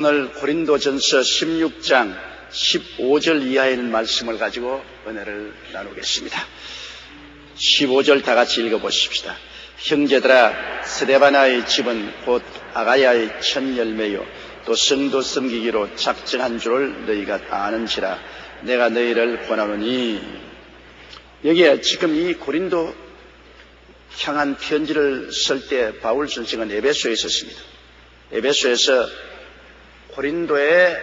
오늘 고린도전서 16장 15절 이하의 말씀을 가지고 은혜를 나누겠습니다. 15절 다 같이 읽어보십시다. 형제들아, 스데바나의 집은 곧 아가야의 첫 열매요 또 성도 섬기기로 작정한 줄을 너희가 아는지라. 내가 너희를 권하노니. 여기에 지금 이 고린도 향한 편지를 쓸 때 바울 선생은 에베소에 있었습니다. 에베소에서 고린도에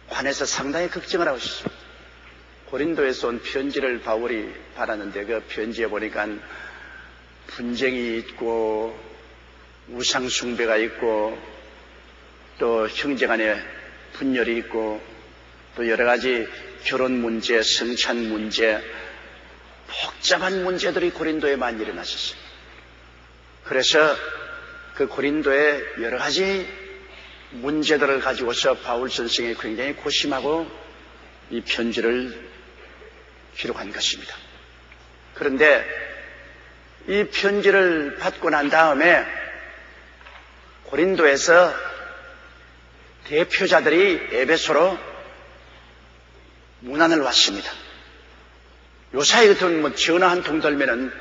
관해서 상당히 걱정을 하고 있습니다. 고린도에서 온 편지를 바울이 받았는데 그 편지에 보니까 분쟁이 있고 우상숭배가 있고 또 형제간에 분열이 있고 또 여러 가지 결혼 문제, 성찬 문제, 복잡한 문제들이 고린도에 많이 일어났었어요. 그래서 그 고린도에 여러 가지 문제들을 가지고서 바울 선생이 굉장히 고심하고 이 편지를 기록한 것입니다. 그런데 이 편지를 받고 난 다음에 고린도에서 대표자들이 에베소로 문안을 왔습니다. 요사이 같은 전화 한 통 들면은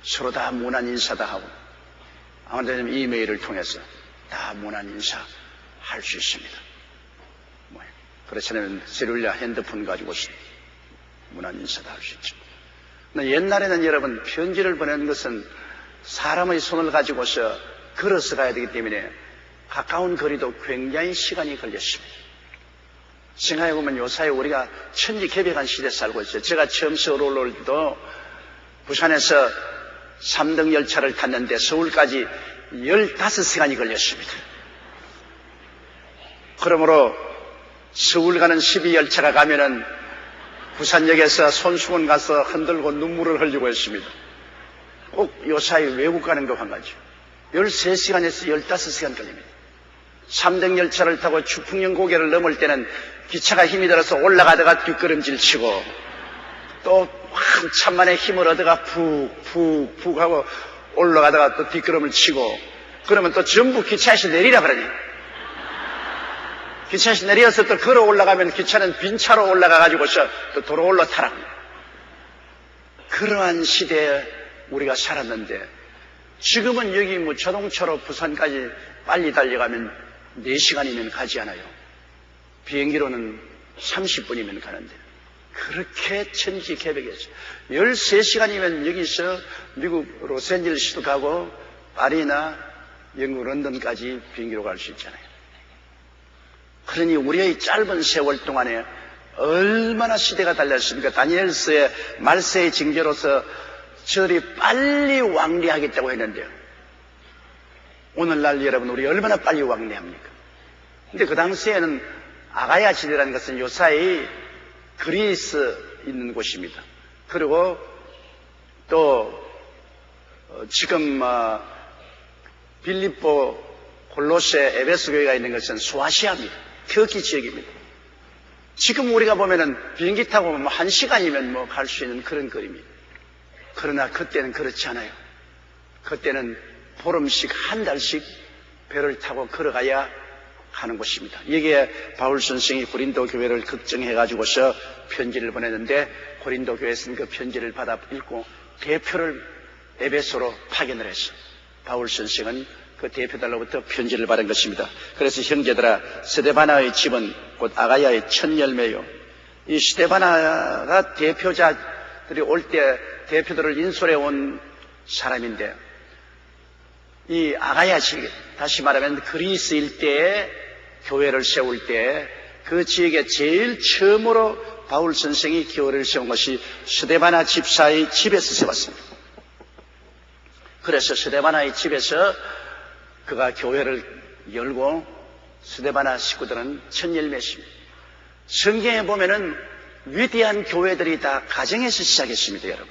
서로 다 문안 인사다 하고 아무튼 이메일을 통해서 다 문안 인사 할 수 있습니다. 그렇지 않으면 셀룰라 핸드폰 가지고 문안 인사도 할 수 있죠. 옛날에는 여러분 편지를 보내는 것은 사람의 손을 가지고서 걸어서 가야 되기 때문에 가까운 거리도 굉장히 시간이 걸렸습니다. 생각해보면 요사이 우리가 천지개벽한 시대에 살고 있어요. 제가 처음 서울 올라올 때도 부산에서 3등 열차를 탔는데 서울까지 15시간이 걸렸습니다. 그러므로 서울 가는 12열차가 가면은 부산역에서 손수건 가서 흔들고 눈물을 흘리고 했습니다. 꼭 요사이 외국 가는 거 한 가지. 13시간에서 15시간 걸립니다. 3등 열차를 타고 추풍령 고개를 넘을 때는 기차가 힘이 들어서 올라가다가 뒷걸음질 치고 또 한참 만에 힘을 얻어가 푹 하고 올라가다가 또 뒷걸음을 치고 그러면 또 전부 기차에서 내리라 그러니 기차에서 내려서 또 걸어 올라가면 기차는 빈 차로 올라가가지고서 또 도로 올라타라. 그러한 시대에 우리가 살았는데 지금은 여기 자동차로 부산까지 빨리 달려가면 4시간이면 가지 않아요. 비행기로는 30분이면 가는데 그렇게 천지개벽했어요. 13시간이면 여기서 미국 로스앤젤레스도 가고 파리나 영국 런던까지 비행기로 갈 수 있잖아요. 그러니 우리의 짧은 세월 동안에 얼마나 시대가 달렸습니까? 다니엘서의 말세의 징조로서 저들이 빨리 왕래하겠다고 했는데요. 오늘날 여러분 우리 얼마나 빨리 왕래합니까? 근데 그 당시에는 아가야 지대라는 것은 요사이 그리스 있는 곳입니다. 그리고 또 지금 빌립보, 골로새, 에베소 교회가 있는 것은 소아시아입니다. 터키 지역입니다. 지금 우리가 보면은 비행기 타고 1시간이면 갈 수 있는 그런 거리입니다. 그러나 그때는 그렇지 않아요. 그때는 보름씩 한 달씩 배를 타고 걸어가야 하는 곳입니다. 여기에 바울 선생이 고린도 교회를 걱정해가지고서 편지를 보냈는데 고린도 교회에서는 그 편지를 받아 읽고 대표를 에베소로 파견을 했어요. 바울 선생은 그 대표들로부터 편지를 받은 것입니다. 그래서 형제들아, 스데바나의 집은 곧 아가야의 첫 열매요. 이 스데바나가 대표자들이 올 때 대표들을 인솔해 온 사람인데 이 아가야 지역, 다시 말하면 그리스 일대에 교회를 세울 때 그 지역에 제일 처음으로 바울 선생이 교회를 세운 것이 스데바나 집사의 집에서 세웠습니다. 그래서 스데바나의 집에서 그가 교회를 열고 스데바나 식구들은 첫 열매십니다. 성경에 보면은 위대한 교회들이 다 가정에서 시작했습니다, 여러분.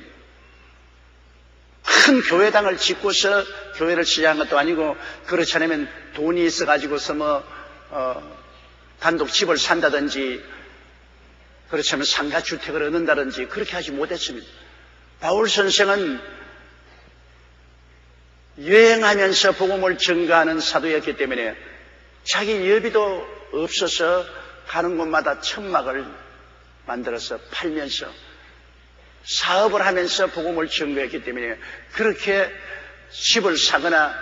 큰 교회당을 짓고서 교회를 시작한 것도 아니고 그렇지 않으면 돈이 있어가지고서 단독 집을 산다든지 그렇지 않으면 상가주택을 얻는다든지 그렇게 하지 못했습니다. 바울 선생은 여행하면서 복음을 전가하는 사도였기 때문에 자기 여비도 없어서 가는 곳마다 천막을 만들어서 팔면서 사업을 하면서 복음을 전거했기 때문에 그렇게 집을 사거나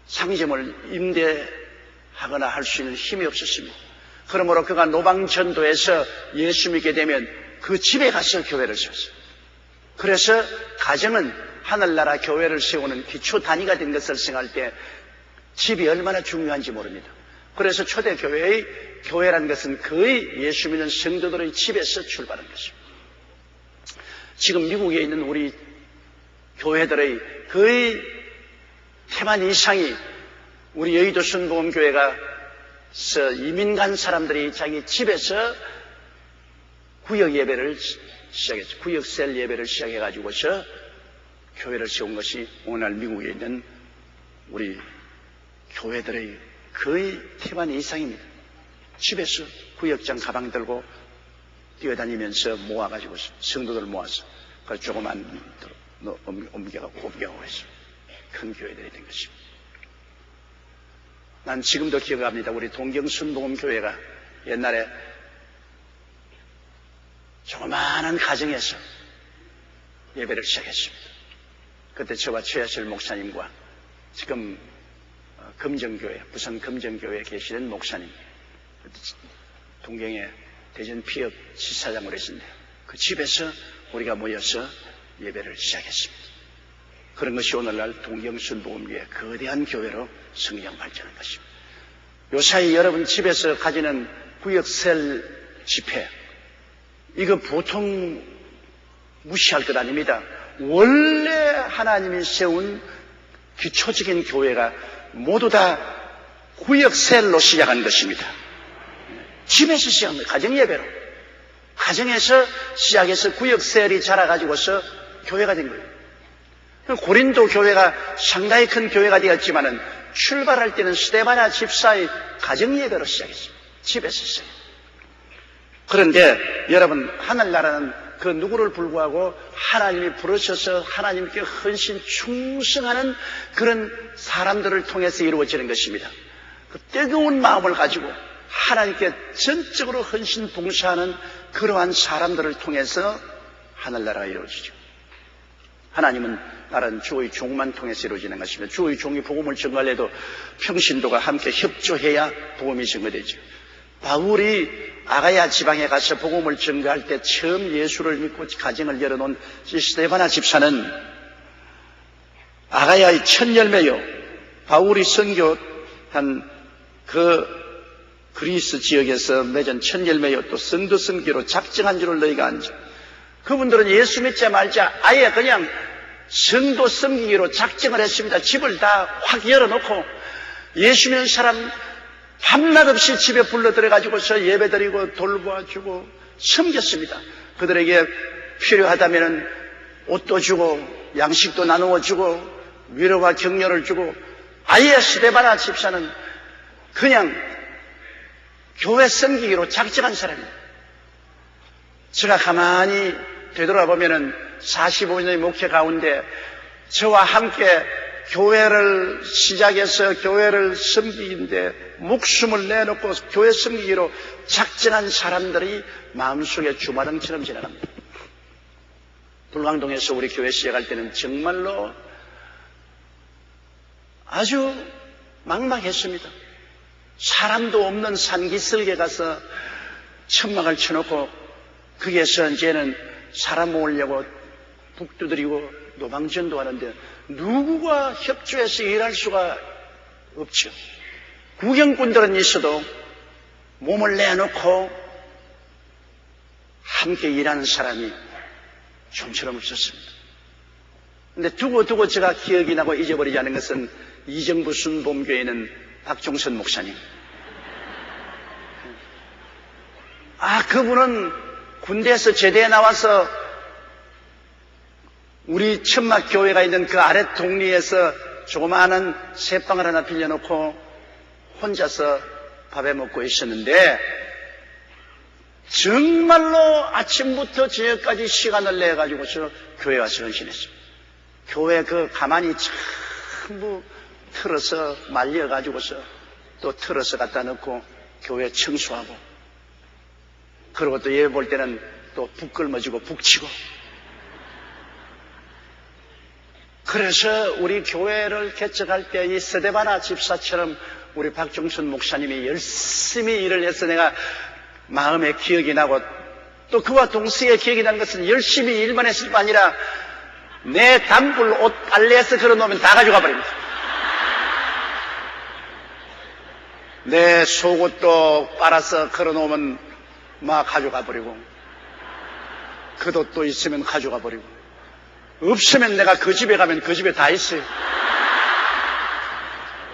상점을 임대하거나 할 수 있는 힘이 없었습니다. 그러므로 그가 노방전도에서 예수 믿게 되면 그 집에 가서 교회를 세웠어요. 그래서 가정은 하늘나라 교회를 세우는 기초 단위가 된 것을 생각할 때 집이 얼마나 중요한지 모릅니다. 그래서 초대교회의 교회라는 것은 거의 예수 믿는 성도들의 집에서 출발한 것입니다. 지금 미국에 있는 우리 교회들의 거의 태반 이상이 우리 여의도 순복음교회가 이민 간 사람들이 자기 집에서 구역 예배를 시작했죠. 구역셀 예배를 시작해가지고서 교회를 세운 것이 오늘날 미국에 있는 우리 교회들의 거의 태반 이상입니다. 집에서 구역장 가방 들고 뛰어다니면서 모아가지고 성도들 모아서 그걸 조그만 옮겨가고 해서 큰 교회들이 된 것입니다. 난 지금도 기억합니다. 우리 동경순복음교회가 옛날에 조그마한 가정에서 예배를 시작했습니다. 그때 저와 최하실 목사님과 지금 금정교회, 부산 금정교회에 계시는 목사님, 동경의 대전 피업 지사장으로 했는데 그 집에서 우리가 모여서 예배를 시작했습니다. 그런 것이 오늘날 동경순복음교회 거대한 교회로 성장 발전한 것입니다. 요사이 여러분 집에서 가지는 구역셀 집회, 이거 보통 무시할 것 아닙니다. 원래 하나님이 세운 기초적인 교회가 모두 다 구역셀로 시작한 것입니다. 집에서 시작한 거예요. 가정예배로. 가정에서 시작해서 구역셀이 자라가지고서 교회가 된 거예요. 고린도 교회가 상당히 큰 교회가 되었지만은 출발할 때는 스데바나 집사의 가정예배로 시작했어요. 집에서 시작했어요. 그런데 여러분, 하늘나라는 그 누구를 불구하고 하나님이 부르셔서 하나님께 헌신 충성하는 그런 사람들을 통해서 이루어지는 것입니다. 그 뜨거운 마음을 가지고 하나님께 전적으로 헌신 봉사하는 그러한 사람들을 통해서 하늘나라가 이루어지죠. 하나님은 나라는 주의 종만 통해서 이루어지는 것입니다. 주의 종이 복음을 전가해도 평신도가 함께 협조해야 복음이 전가되죠. 바울이 아가야 지방에 가서 복음을 전가할 때 처음 예수를 믿고 가정을 열어놓은 스데바나 집사는 아가야의 첫 열매요. 바울이 선교한 그 그리스 지역에서 맺은 첫 열매요. 또 성도 섬기로 작정한 줄을 너희가 안지. 그분들은 예수 믿자 말자 아예 그냥 성도 섬기기로 작정을 했습니다. 집을 다 확 열어놓고 예수 믿는 사람 밤낮 없이 집에 불러 들어가지고서 예배드리고 돌보아주고 섬겼습니다. 그들에게 필요하다면 옷도 주고 양식도 나누어 주고 위로와 격려를 주고 아예 스데바나 집사는 그냥 교회 섬기기로 작정한 사람입니다. 제가 가만히 되돌아보면은 45년의 목회 가운데 저와 함께 교회를 시작해서 교회를 섬기는데 목숨을 내놓고 교회 섬기기로 작정한 사람들이 마음속에 주마등처럼 지나갑니다. 불광동에서 우리 교회 시작할 때는 정말로 아주 막막했습니다. 사람도 없는 산기슭에 가서 천막을 쳐놓고 거기에서 이제는 사람 모으려고 북 두드리고 노방전도 하는데 누구가 협조해서 일할 수가 없죠. 구경꾼들은 있어도 몸을 내놓고 함께 일하는 사람이 좀처럼 없었습니다. 근데 두고 제가 기억이 나고 잊어버리지 않은 것은 이정부 순복음교회는 박종선 목사님. 그분은 군대에서 제대에 나와서 우리 천막 교회가 있는 그 아래 동리에서 조그마한 새방을 하나 빌려놓고 혼자서 밥해 먹고 있었는데 정말로 아침부터 저녁까지 시간을 내가지고서 교회 와서 헌신했어요. 교회 그 가만히 전부 틀어서 말려가지고서 또 틀어서 갖다 넣고 교회 청소하고, 그리고 또 예배 볼 때는 또 북 걸머지고 북치고. 그래서 우리 교회를 개척할 때 이 스데바나 집사처럼 우리 박종순 목사님이 열심히 일을 해서 내가 마음에 기억이 나고, 또 그와 동시에 기억이 나는 것은 열심히 일만 했을 뿐 아니라 내 단불 옷 빨래해서 걸어놓으면 다 가져가 버립니다. 내 속옷도 빨아서 걸어놓으면 막 가져가 버리고, 겉옷도 있으면 가져가 버리고, 없으면 내가 그 집에 가면 그 집에 다 있어요.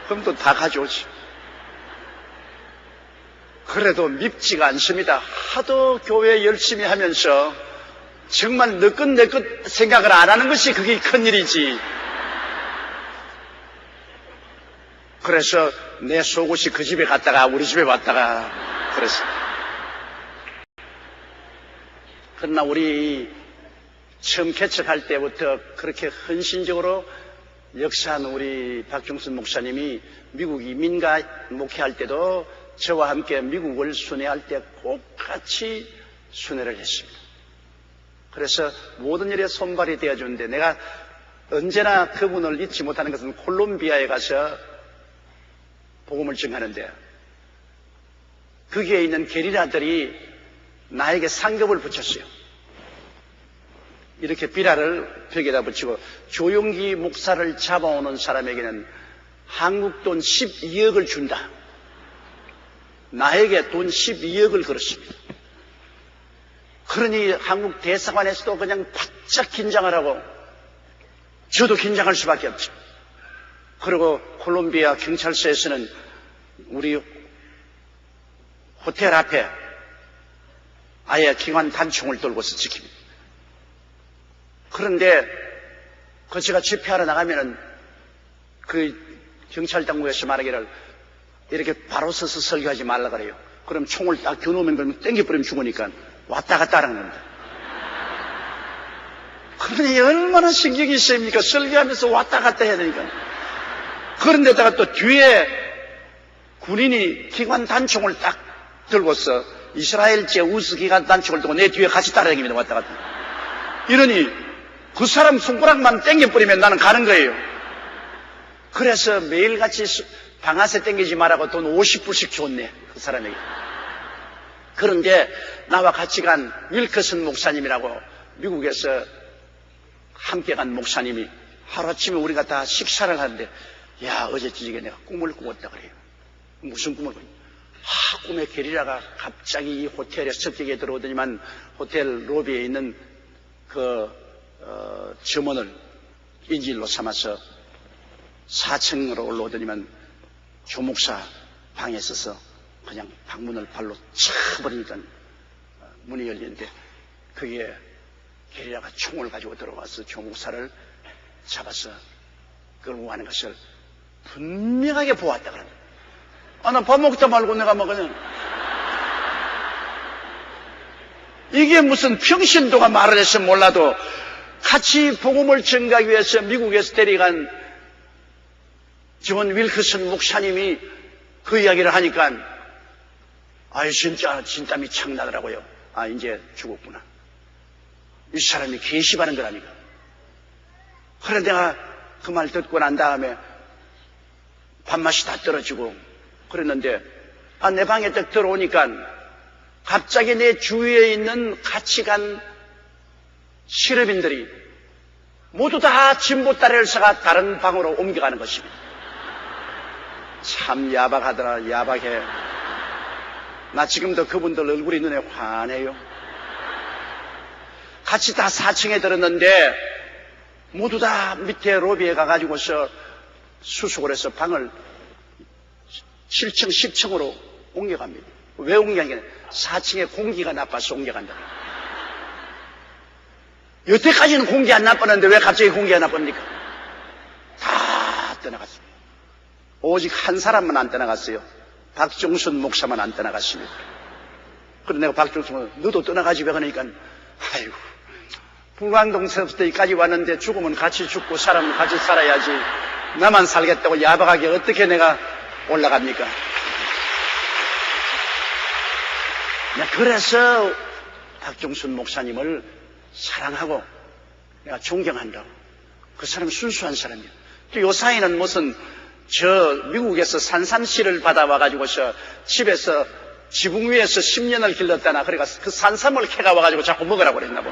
그럼 또 다 가져오지. 그래도 밉지가 않습니다. 하도 교회 열심히 하면서 정말 내 것 생각을 안 하는 것이 그게 큰일이지. 그래서 내 속옷이 그 집에 갔다가 우리 집에 왔다가 그래서. 그러나 우리 처음 개척할 때부터 그렇게 헌신적으로 역사한 우리 박종순 목사님이 미국 이민가 목회할 때도 저와 함께 미국을 순회할 때 꼭 같이 순회를 했습니다. 그래서 모든 일에 손발이 되어주는데, 내가 언제나 그분을 잊지 못하는 것은 콜롬비아에 가서 복음을 전하는데, 거기에 있는 게리라들이 나에게 상급을 붙였어요. 이렇게 비라를 벽에다 붙이고, 조용기 목사를 잡아오는 사람에게는 한국 돈 12억을 준다. 나에게 돈 12억을 걸었습니다. 그러니 한국 대사관에서도 그냥 바짝 긴장을 하고, 저도 긴장할 수밖에 없죠. 그리고 콜롬비아 경찰서에서는 우리 호텔 앞에 아예 기관 단총을 들고서 지킵니다. 그런데 그 제가 집회하러 나가면은 그 경찰 당국에서 말하기를 이렇게 바로 서서 설교하지 말라 그래요. 그럼 총을 딱 겨누면 그러면 땡겨버리면 죽으니까 왔다 갔다 하는 겁니다. 그러니 얼마나 신경이 쓰입니까? 설교하면서 왔다 갔다 해야 되니까. 그런데다가 또 뒤에 군인이 기관 단총을 딱 들고서 이스라엘 제우스 기관 단총을 들고 내 뒤에 같이 따라다닙니다. 왔다 갔다. 이러니 그 사람 손가락만 땡겨버리면 나는 가는 거예요. 그래서 매일같이 방아쇠 땡기지 말라고 돈 50불씩 줬네, 그 사람에게. 그런데 나와 같이 간 윌커슨 목사님이라고 미국에서 함께 간 목사님이 하루아침에 우리가 다 식사를 하는데, 야, 어제 저녁에 내가 꿈을 꾸었다 그래요. 무슨 꿈을 꿨냐? 꿈에 게리라가 갑자기 이 호텔에 습격에 들어오더니만 호텔 로비에 있는 점원을 인질로 삼아서 4층으로 올라오더니만 조목사 방에 있어서 그냥 방문을 발로 쳐버리니까 문이 열리는데, 그게 게리라가 총을 가지고 들어와서 조목사를 잡아서 끌고 가는 것을 분명하게 보았다 그럽니다. 난 밥 먹다 말고 내가 뭐 그냥, 이게 무슨 평신도가 말을 해서 몰라도 같이 복음을 전가하기 위해서 미국에서 데려간 존 윌커슨 목사님이 그 이야기를 하니까, 아유, 진짜 진땀이 착 나더라고요. 아, 이제 죽었구나. 이 사람이 계시바는 거라니까. 그래 내가 그 말 듣고 난 다음에 밥맛이 다 떨어지고 그랬는데, 내 방에 딱 들어오니까 갑자기 내 주위에 있는 같이 간 실업인들이 모두 다 진보다리를 서가 다른 방으로 옮겨가는 것입니다. 참 야박하더라, 야박해. 나 지금도 그분들 얼굴이 눈에 환해요. 같이 다 4층에 들었는데 모두 다 밑에 로비에 가가지고서 수속을 해서 방을 7층, 10층으로 옮겨갑니다. 왜 옮겨가냐? 4층에 공기가 나빠서 옮겨간다. 여태까지는 공기 안 나빴는데 왜 갑자기 공기가 나쁩니까? 다 떠나갔습니다. 오직 한 사람만 안 떠나갔어요. 박종순 목사만 안 떠나갔습니다. 그래서 내가 박종순, 너도 떠나가지 왜 그러니까, 아이고, 불광동서부터 여기까지 왔는데 죽으면 같이 죽고 살아면 같이 살아야지. 나만 살겠다고 야박하게 어떻게 내가 올라갑니까? 그래서 박종순 목사님을 사랑하고 내가 존경한다고. 그 사람은 순수한 사람이에요. 또 요사이는 무슨 미국에서 산삼씨를 받아와가지고서 집에서 지붕 위에서 10년을 길렀다나 그러니까 그 산삼을 캐가 와가지고 자꾸 먹으라고 그랬나 봐.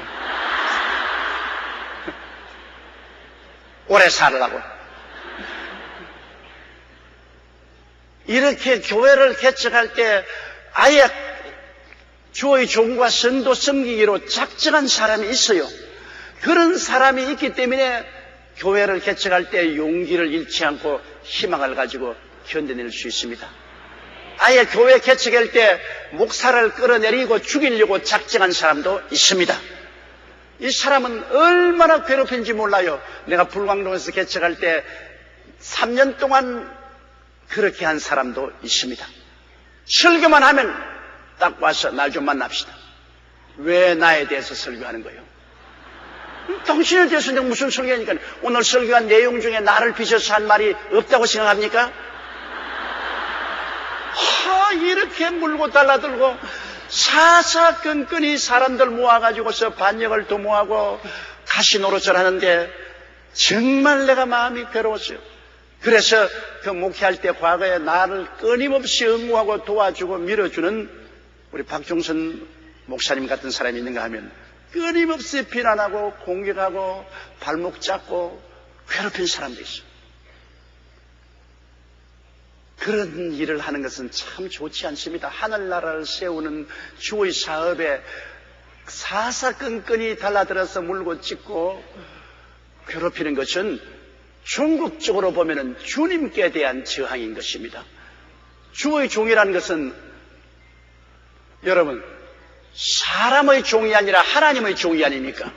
오래 살으라고. 이렇게 교회를 개척할 때 아예 주의 종과 성도 섬기기로 작정한 사람이 있어요. 그런 사람이 있기 때문에 교회를 개척할 때 용기를 잃지 않고 희망을 가지고 견뎌낼 수 있습니다. 아예 교회 개척할 때 목사를 끌어내리고 죽이려고 작정한 사람도 있습니다. 이 사람은 얼마나 괴롭힌지 몰라요. 내가 불광동에서 개척할 때 3년 동안 그렇게 한 사람도 있습니다. 설교만 하면 딱 와서 날 좀 만납시다. 왜 나에 대해서 설교하는 거예요? 당신에 대해서 내가 무슨 설교하니까 오늘 설교한 내용 중에 나를 비춰서 한 말이 없다고 생각합니까? 이렇게 물고 달라들고 사사건건이 사람들 모아가지고서 반역을 도모하고 가시노릇을 하는데 정말 내가 마음이 괴로웠어요. 그래서 그 목회할 때 과거에 나를 끊임없이 응원하고 도와주고 밀어주는 우리 박종선 목사님 같은 사람이 있는가 하면 끊임없이 비난하고 공격하고 발목 잡고 괴롭힌 사람도 있어요. 그런 일을 하는 것은 참 좋지 않습니다. 하늘나라를 세우는 주의 사업에 사사건건이 달라들어서 물고 찢고 괴롭히는 것은 종국적으로 보면은 주님께 대한 저항인 것입니다. 주의 종이라는 것은 여러분 사람의 종이 아니라 하나님의 종이 아닙니까?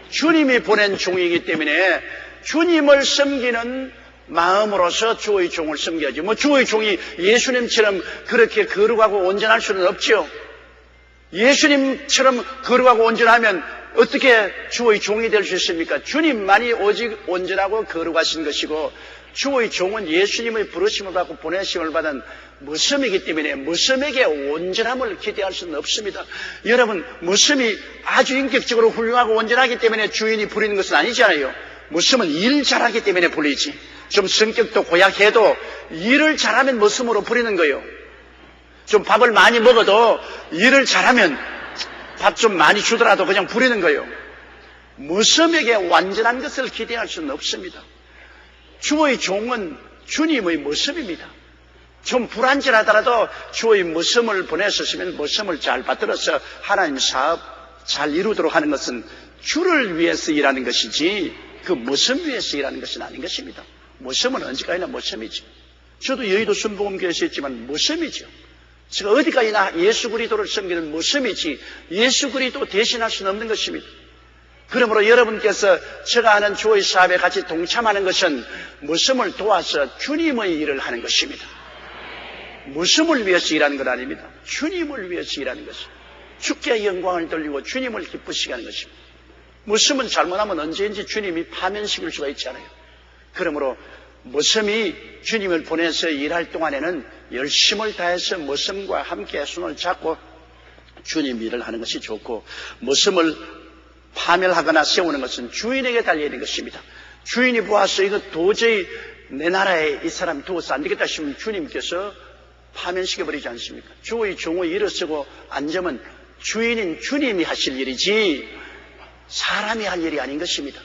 주님이 보낸 종이기 때문에 주님을 섬기는 마음으로서 주의 종을 섬겨야지. 주의 종이 예수님처럼 그렇게 거룩하고 온전할 수는 없죠. 예수님처럼 거룩하고 온전하면 어떻게 주의 종이 될 수 있습니까? 주님만이 오직 온전하고 거룩하신 것이고 주의 종은 예수님의 부르심을 받고 보내심을 받은 무섬이기 때문에 무섬에게 온전함을 기대할 수는 없습니다. 여러분, 무섬이 아주 인격적으로 훌륭하고 온전하기 때문에 주인이 부리는 것은 아니잖아요. 무섬은 일 잘하기 때문에 불리지. 좀 성격도 고약해도 일을 잘하면 무섬으로 부리는 거예요. 좀 밥을 많이 먹어도 일을 잘하면 밥 좀 많이 주더라도 그냥 부리는 거예요. 무섬에게 완전한 것을 기대할 수는 없습니다. 주의 종은 주님의 무섬입니다. 좀 불안전하더라도 주의 무섬을 보내셨으면 무섬을 잘 받들어서 하나님 사업 잘 이루도록 하는 것은 주를 위해서 일하는 것이지 그 무섬 위해서 일하는 것은 아닌 것입니다. 무섬은 언제까지나 무섬이죠. 저도 여의도 순복음교회에서 있지만 무섬이죠. 제가 어디까지나 예수 그리스도를 섬기는 무섬이지 예수 그리스도 대신할 수는 없는 것입니다. 그러므로 여러분께서 제가 하는 주의 사업에 같이 동참하는 것은 무섬을 도와서 주님의 일을 하는 것입니다. 무섬을 위해서 일하는 것 아닙니다. 주님을 위해서 일하는 것입니다. 주께 영광을 돌리고 주님을 기쁘시게 하는 것입니다. 무섬은 잘못하면 언제든지 주님이 파면시킬 수가 있잖아요. 그러므로 무섬이 주님을 보내서 일할 동안에는 열심을 다해서 무섬과 함께 손을 잡고 주님 일을 하는 것이 좋고 무섬을 파멸하거나 세우는 것은 주인에게 달려있는 것입니다. 주인이 보아서 이거 도저히 내 나라에 이 사람 두어서 안 되겠다 싶으면 주님께서 파면시켜버리지 않습니까? 주의 종의 일을 쓰고 앉으면 주인인 주님이 하실 일이지 사람이 할 일이 아닌 것입니다.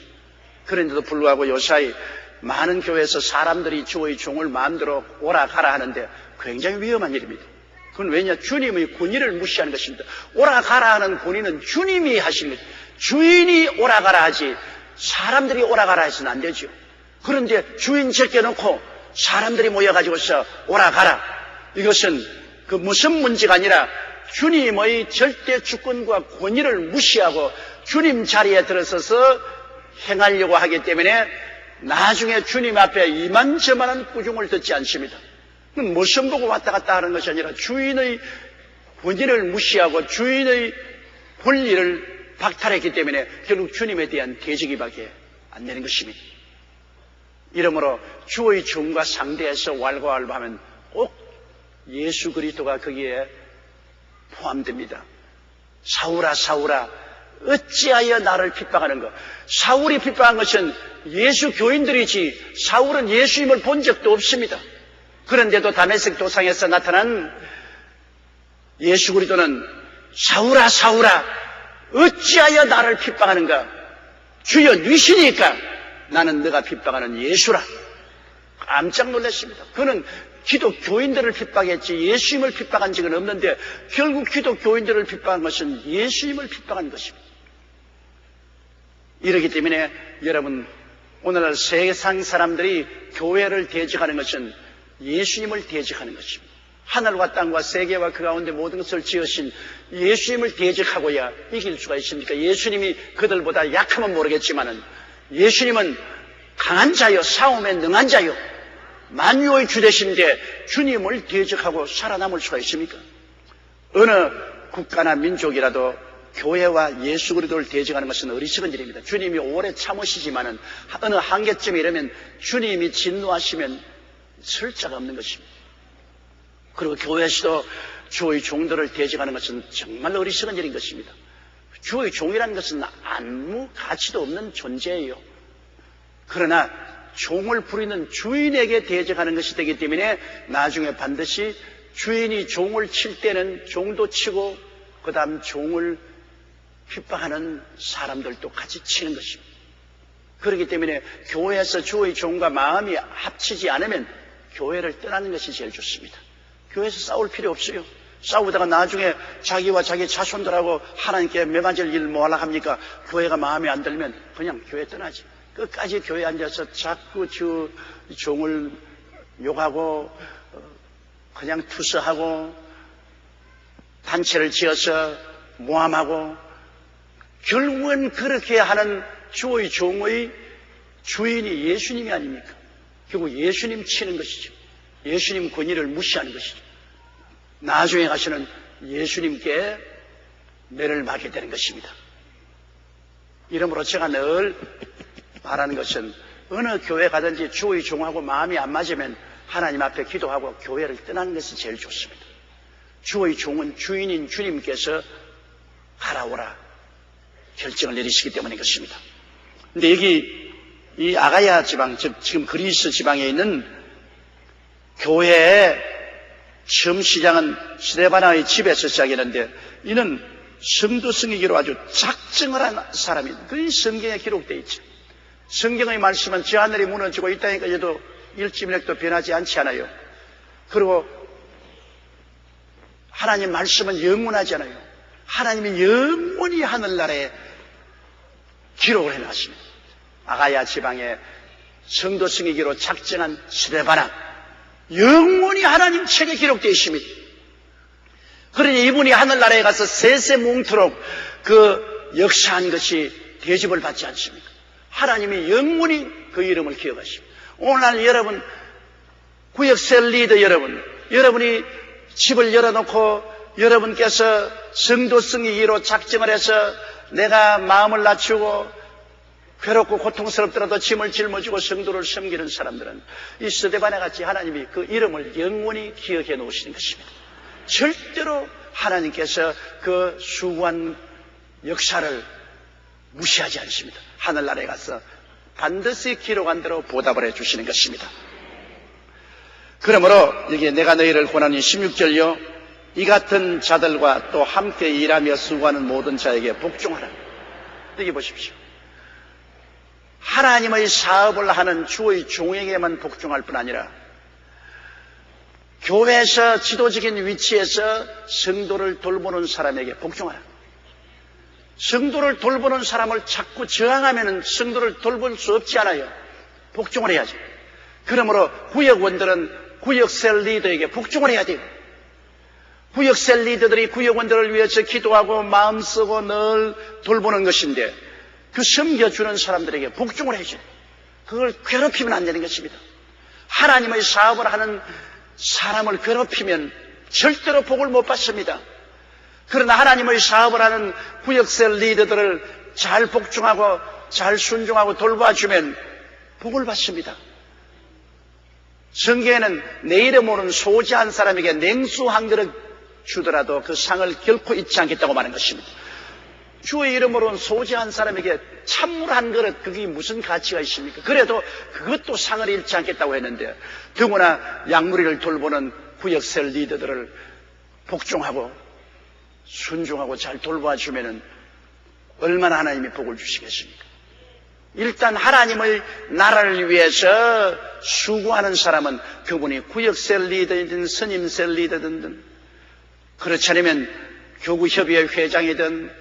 그런데도 불구하고 요사이 많은 교회에서 사람들이 주의 종을 마음대로 오라 가라 하는데 굉장히 위험한 일입니다. 그건 왜냐? 주님의 군의를 무시하는 것입니다. 오라 가라 하는 군의는 주님이 하시는 것입니다. 주인이 오라 가라 하지 사람들이 오라 가라 해서는 안 되죠. 그런데 주인 제껴놓고 사람들이 모여가지고서 오라 가라, 이것은 그 무슨 문제가 아니라 주님의 절대 주권과 권위를 무시하고 주님 자리에 들어서서 행하려고 하기 때문에 나중에 주님 앞에 이만저만한 꾸중을 듣지 않습니다. 무슨 보고 왔다 갔다 하는 것이 아니라 주인의 권위를 무시하고 주인의 권리를 박탈했기 때문에 결국 주님에 대한 대적이밖에 안 되는 것입니다. 이러므로 주의 종과 상대해서 왈가왈부하면 꼭 예수 그리스도가 거기에 포함됩니다. 사울아 사울아 어찌하여 나를 핍박하는 것. 사울이 핍박한 것은 예수 교인들이지 사울은 예수님을 본 적도 없습니다. 그런데도 다메섹 도상에서 나타난 예수 그리스도는 사울아 사울아 어찌하여 나를 핍박하는가. 주여 니시니까 나는 네가 핍박하는 예수라. 깜짝 놀랐습니다. 그는 기독교인들을 핍박했지 예수님을 핍박한 적은 없는데 결국 기독교인들을 핍박한 것은 예수님을 핍박한 것입니다. 이렇기 때문에 여러분 오늘날 세상 사람들이 교회를 대적하는 것은 예수님을 대적하는 것입니다. 하늘과 땅과 세계와 그 가운데 모든 것을 지으신 예수님을 대적하고야 이길 수가 있습니까? 예수님이 그들보다 약하면 모르겠지만은 예수님은 강한 자요 싸움에 능한 자요 만유의 주 되신데 주님을 대적하고 살아남을 수가 있습니까? 어느 국가나 민족이라도 교회와 예수 그리스도를 대적하는 것은 어리석은 일입니다. 주님이 오래 참으시지만은 어느 한계점에 이르면 주님이 진노하시면 설 자가 없는 것입니다. 그리고 교회에서도 주의 종들을 대적하는 것은 정말 어리석은 일인 것입니다. 주의 종이라는 것은 아무 가치도 없는 존재예요. 그러나 종을 부리는 주인에게 대적하는 것이 되기 때문에 나중에 반드시 주인이 종을 칠 때는 종도 치고 그 다음 종을 핍박하는 사람들도 같이 치는 것입니다. 그렇기 때문에 교회에서 주의 종과 마음이 합치지 않으면 교회를 떠나는 것이 제일 좋습니다. 교회에서 싸울 필요 없어요. 싸우다가 나중에 자기와 자기 자손들하고 하나님께 매맞을 일 뭐 하려고 합니까? 교회가 마음에 안 들면 그냥 교회 떠나지. 끝까지 교회에 앉아서 자꾸 종을 욕하고 그냥 투서하고 단체를 지어서 모함하고 결국은 그렇게 하는 주의 종의 주인이 예수님이 아닙니까? 결국 예수님 치는 것이죠. 예수님 권위를 무시하는 것이죠. 나중에 가서는 예수님께 매를 맞게 되는 것입니다. 이러므로 제가 늘 말하는 것은 어느 교회 가든지 주의 종하고 마음이 안 맞으면 하나님 앞에 기도하고 교회를 떠나는 것이 제일 좋습니다. 주의 종은 주인인 주님께서 가라오라 결정을 내리시기 때문인 것입니다. 그런데 여기 이 아가야 지방, 즉 지금 그리스 지방에 있는 교회의 처음 시작은 스데바나의 집에서 시작했는데 이는 성도 승리기로 아주 작정을 한 사람입니다. 그게 성경에 기록되어 있죠. 성경의 말씀은 저 하늘이 무너지고 이 땅에 꺼져도 일지일맥도 변하지 않지 않아요. 그리고 하나님 말씀은 영원하지 않아요. 하나님이 영원히 하늘나라에 기록을 해놨습니다. 아가야 지방의 성도 승리기로 작정한 스데바나 영원히 하나님 책에 기록되어 있습니다. 그러니 이분이 하늘나라에 가서 세세뭉토록 그 역사한 것이 대접을 받지 않습니까? 하나님이 영원히 그 이름을 기억하십니다. 오늘 여러분 구역셀 리더 여러분이 집을 열어놓고 여러분께서 성도 승리기로 작정을 해서 내가 마음을 낮추고 괴롭고 고통스럽더라도 짐을 짊어지고 성도를 섬기는 사람들은 이 스데바나 같이 하나님이 그 이름을 영원히 기억해 놓으시는 것입니다. 절대로 하나님께서 그 수고한 역사를 무시하지 않습니다. 하늘나라에 가서 반드시 기록한 대로 보답을 해 주시는 것입니다. 그러므로 여기 내가 너희를 권하니 16절요 이 같은 자들과 또 함께 일하며 수고하는 모든 자에게 복종하라. 여기 보십시오. 하나님의 사업을 하는 주의 종에게만 복종할 뿐 아니라 교회에서 지도적인 위치에서 성도를 돌보는 사람에게 복종하라. 성도를 돌보는 사람을 자꾸 저항하면 성도를 돌볼 수 없지 않아요. 복종을 해야죠. 그러므로 구역원들은 구역셀 리더에게 복종을 해야 돼요. 구역셀 리더들이 구역원들을 위해서 기도하고 마음 쓰고 늘 돌보는 것인데 그 섬겨주는 사람들에게 복종을 해야죠. 그걸 괴롭히면 안 되는 것입니다. 하나님의 사업을 하는 사람을 괴롭히면 절대로 복을 못 받습니다. 그러나 하나님의 사업을 하는 구역셀 리더들을 잘 복종하고 잘 순종하고 돌봐주면 복을 받습니다. 성경에는 내 이름 모르는 소지한 사람에게 냉수 한 그릇 주더라도 그 상을 결코 잊지 않겠다고 말한 것입니다. 주의 이름으로는 소지한 사람에게 찬물 한 그릇, 그게 무슨 가치가 있습니까? 그래도 그것도 상을 잃지 않겠다고 했는데, 더구나 약물이를 돌보는 구역셀 리더들을 복종하고 순종하고 잘 돌봐주면은 얼마나 하나님이 복을 주시겠습니까? 일단 하나님의 나라를 위해서 수고하는 사람은 그분이 구역셀 리더이든 스님셀 리더든, 그렇지 않으면 교구협의회 회장이든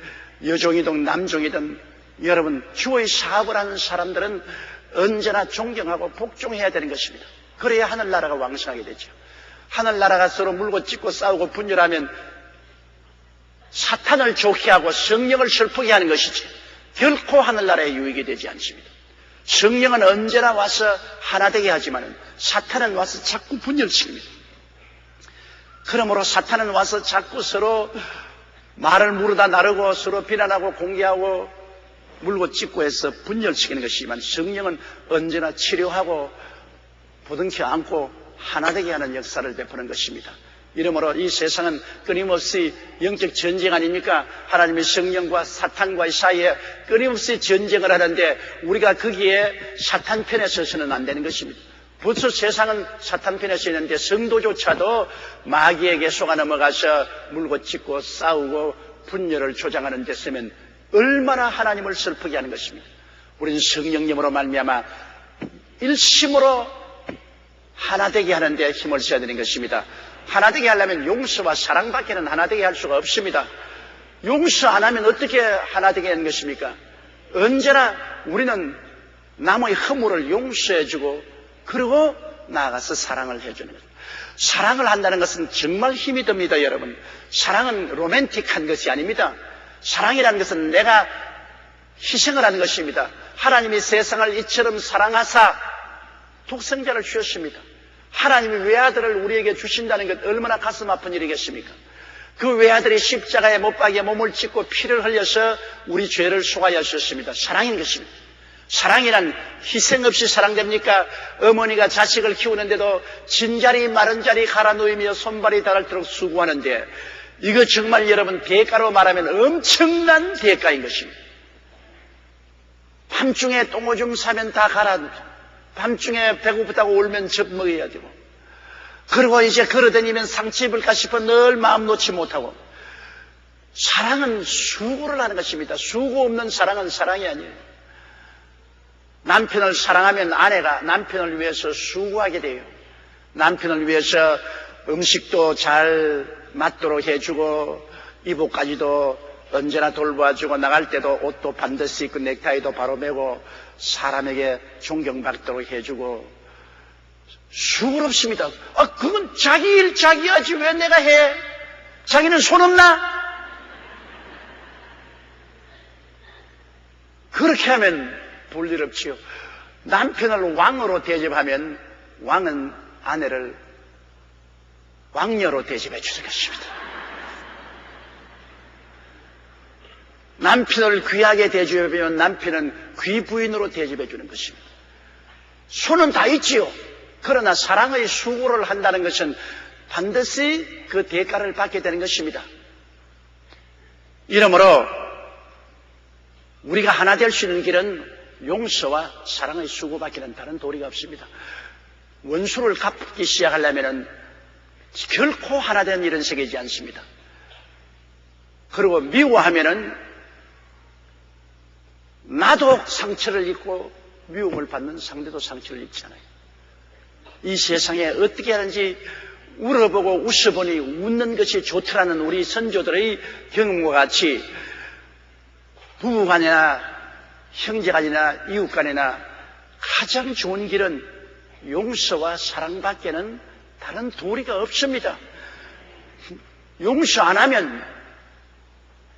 여종이든 남종이든, 여러분 주의 사업을 하는 사람들은 언제나 존경하고 복종해야 되는 것입니다. 그래야 하늘나라가 왕성하게 되죠. 하늘나라가 서로 물고 찢고 싸우고 분열하면 사탄을 좋게 하고 성령을 슬프게 하는 것이지 결코 하늘나라에 유익이 되지 않습니다. 성령은 언제나 와서 하나 되게 하지만 사탄은 와서 자꾸 분열시킵니다. 그러므로 사탄은 와서 자꾸 서로 말을 무르다 나르고 서로 비난하고 공개하고 물고 찢고 해서 분열시키는 것이지만, 성령은 언제나 치료하고 보듬켜 안고 하나 되게 하는 역사를 베푸는 것입니다. 이러므로 이 세상은 끊임없이 영적 전쟁 아닙니까? 하나님의 성령과 사탄과의 사이에 끊임없이 전쟁을 하는데 우리가 거기에 사탄 편에 서서는 안 되는 것입니다. 벌써 세상은 사탄 편에 서 있는데 성도조차도 마귀에게 속아 넘어가서 물고 찢고 싸우고 분열을 조장하는 데 쓰면 얼마나 하나님을 슬프게 하는 것입니다. 우리는 성령님으로 말미암아 일심으로 하나 되게 하는 데 힘을 써야 되는 것입니다. 하나 되게 하려면 용서와 사랑밖에는 하나 되게 할 수가 없습니다. 용서 안 하면 어떻게 하나 되게 하는 것입니까? 언제나 우리는 남의 허물을 용서해주고 그리고 나아가서 사랑을 해주는 거죠. 사랑을 한다는 것은 정말 힘이 듭니다, 여러분. 사랑은 로맨틱한 것이 아닙니다. 사랑이라는 것은 내가 희생을 하는 것입니다. 하나님이 세상을 이처럼 사랑하사 독생자를 주셨습니다. 하나님이 외아들을 우리에게 주신다는 것 얼마나 가슴 아픈 일이겠습니까? 그 외아들이 십자가에 못 박에 몸을 찢고 피를 흘려서 우리 죄를 속하여 주셨습니다. 사랑인 것입니다. 사랑이란 희생 없이 사랑됩니까? 어머니가 자식을 키우는데도 진자리 마른 자리 갈아 놓이며 손발이 닳도록 수고하는데, 이거 정말 여러분 대가로 말하면 엄청난 대가인 것입니다. 밤중에 똥오줌 사면 다 갈아, 밤중에 배고프다고 울면 젖 먹어야 되고, 그리고 이제 걸어다니면 상처 입을까 싶어 늘 마음 놓지 못하고. 사랑은 수고를 하는 것입니다. 수고 없는 사랑은 사랑이 아니에요. 남편을 사랑하면 아내가 남편을 위해서 수고하게 돼요. 남편을 위해서 음식도 잘 맞도록 해주고 이복까지도 언제나 돌봐주고, 나갈 때도 옷도 반드시 입고 넥타이도 바로 매고 사람에게 존경받도록 해주고 수고롭습니다. 그건 자기 일 자기 하지 왜 내가 해? 자기는 손 없나? 그렇게 하면 볼일 없지요. 남편을 왕으로 대접하면 왕은 아내를 왕녀로 대접해 주는 것입니다. 남편을 귀하게 대접하면 남편은 귀부인으로 대접해 주는 것입니다. 손은 다 있지요. 그러나 사랑의 수고를 한다는 것은 반드시 그 대가를 받게 되는 것입니다. 이러므로 우리가 하나 될 수 있는 길은 용서와 사랑의 수고밖에는 다른 도리가 없습니다. 원수를 갚기 시작하려면 결코 하나 된 일은 생기지 않습니다. 그리고 미워하면은 나도 상처를 입고 미움을 받는 상대도 상처를 입잖아요. 이 세상에 어떻게 하는지 울어보고 웃어보니 웃는 것이 좋더라는 우리 선조들의 경험과 같이 부부간이나 형제간이나 이웃간이나 가장 좋은 길은 용서와 사랑밖에는 다른 도리가 없습니다. 용서 안 하면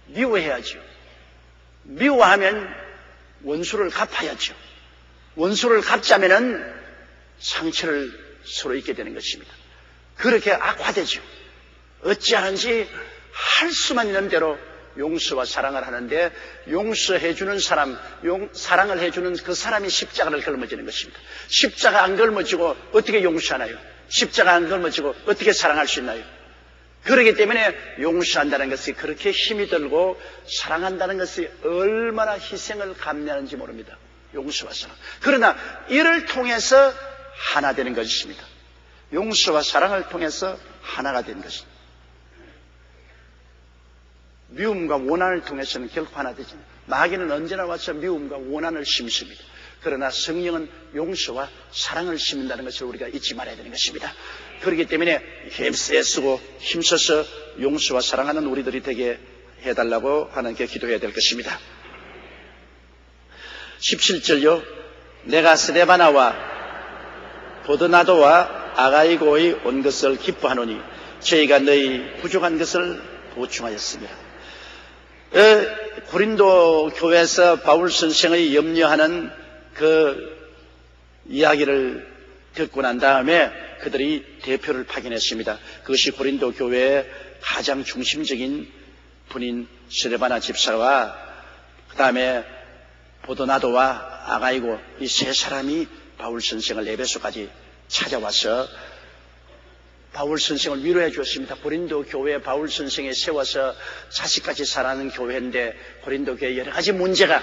미워해야죠. 미워하면 원수를 갚아야죠. 원수를 갚자면은 상처를 서로 입게 되는 것입니다. 그렇게 악화되죠. 어찌하는지 할 수만 있는 대로 용서와 사랑을 하는데 용서해주는 사람, 사랑을 해주는 그 사람이 십자가를 걸머지는 것입니다. 십자가 안 걸머지고 어떻게 용서하나요? 십자가 안 걸머지고 어떻게 사랑할 수 있나요? 그렇기 때문에 용서한다는 것이 그렇게 힘이 들고 사랑한다는 것이 얼마나 희생을 감내하는지 모릅니다. 용서와 사랑. 그러나 이를 통해서 하나 되는 것입니다. 용서와 사랑을 통해서 하나가 되는 것입니다. 미움과 원한을 통해서는 결코 하나 되지 않습니다. 마귀는 언제나 와서 미움과 원한을 심습니다. 그러나 성령은 용서와 사랑을 심는다는 것을 우리가 잊지 말아야 되는 것입니다. 그렇기 때문에 애쓰고 힘써서 용서와 사랑하는 우리들이 되게 해달라고 하나님께 기도해야 될 것입니다. 17절요. 내가 스데바나와 보드나도와 아가이고에 온 것을 기뻐하노니 저희가 너희 부족한 것을 보충하였습니다. 고린도 교회에서 바울 선생의 염려하는 그 이야기를 듣고 난 다음에 그들이 대표를 파견했습니다. 그것이 고린도 교회의 가장 중심적인 분인 스데바나 집사와 그 다음에 보도나도와 아가이고 이 세 사람이 바울 선생을 에베소까지 찾아와서 바울 선생을 위로해 주었습니다. 고린도 교회에 바울 선생이 세워서 자식같이 살아가는 교회인데 고린도 교회에 여러 가지 문제가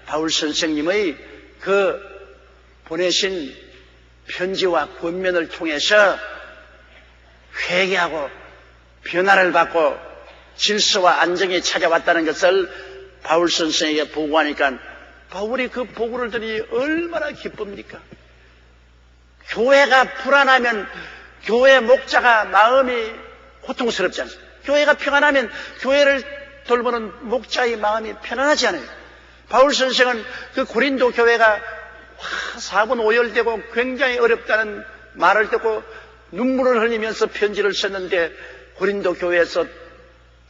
바울 선생님의 그 보내신 편지와 권면을 통해서 회개하고 변화를 받고 질서와 안정이 찾아왔다는 것을 바울 선생에게 보고하니까 바울이 그 보고를 들으니 얼마나 기쁩니까? 교회가 불안하면 교회 목자가 마음이 고통스럽지 않습니까? 교회가 평안하면 교회를 돌보는 목자의 마음이 편안하지 않아요. 바울 선생은 그 고린도 교회가 사분오열되고 굉장히 어렵다는 말을 듣고 눈물을 흘리면서 편지를 썼는데 고린도 교회에서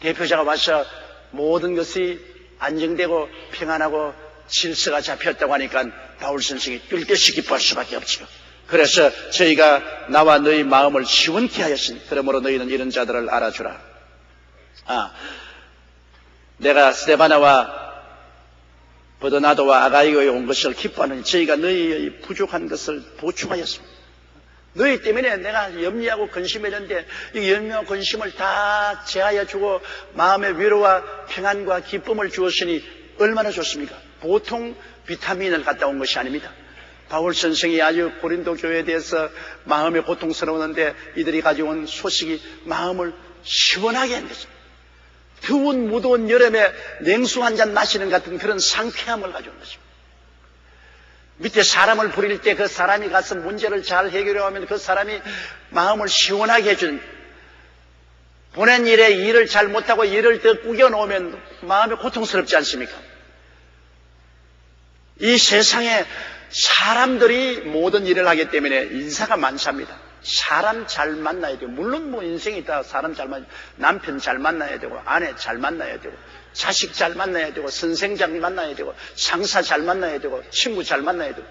대표자가 와서 모든 것이 안정되고 평안하고 질서가 잡혔다고 하니까 바울 선생이 뛸듯이 기뻐할 수밖에 없지요. 그래서 저희가 나와 너희 마음을 시원케 하였으니 그러므로 너희는 이런 자들을 알아주라. 내가 스데바나와 보드나도와 아가이고에 온 것을 기뻐하는 저희가 너희의 부족한 것을 보충하였습니다. 너희 때문에 내가 염려하고 근심했는데 이 염려와 근심을 다 제하여 주고 마음의 위로와 평안과 기쁨을 주었으니 얼마나 좋습니까? 보통 비타민을 갖다 온 것이 아닙니다. 바울 선생이 아주 고린도 교회에 대해서 마음이 고통스러웠는데 이들이 가져온 소식이 마음을 시원하게 한 것입니다. 더운 무더운 여름에 냉수 한 잔 마시는 같은 그런 상쾌함을 가져온 것입니다. 밑에 사람을 부릴 때 그 사람이 가서 문제를 잘 해결하면 그 사람이 마음을 시원하게 해주는, 보낸 일에 일을 잘 못하고 일을 더 꾸겨놓으면 마음이 고통스럽지 않습니까? 이 세상에 사람들이 모든 일을 하기 때문에 인사가 많습니다. 사람 잘 만나야 돼요. 물론 뭐 인생이 있다. 사람 잘 만나야 돼요. 남편 잘 만나야 되고, 아내 잘 만나야 되고, 자식 잘 만나야 되고, 선생 잘 만나야 되고, 상사 잘 만나야 되고, 친구 잘 만나야 되고.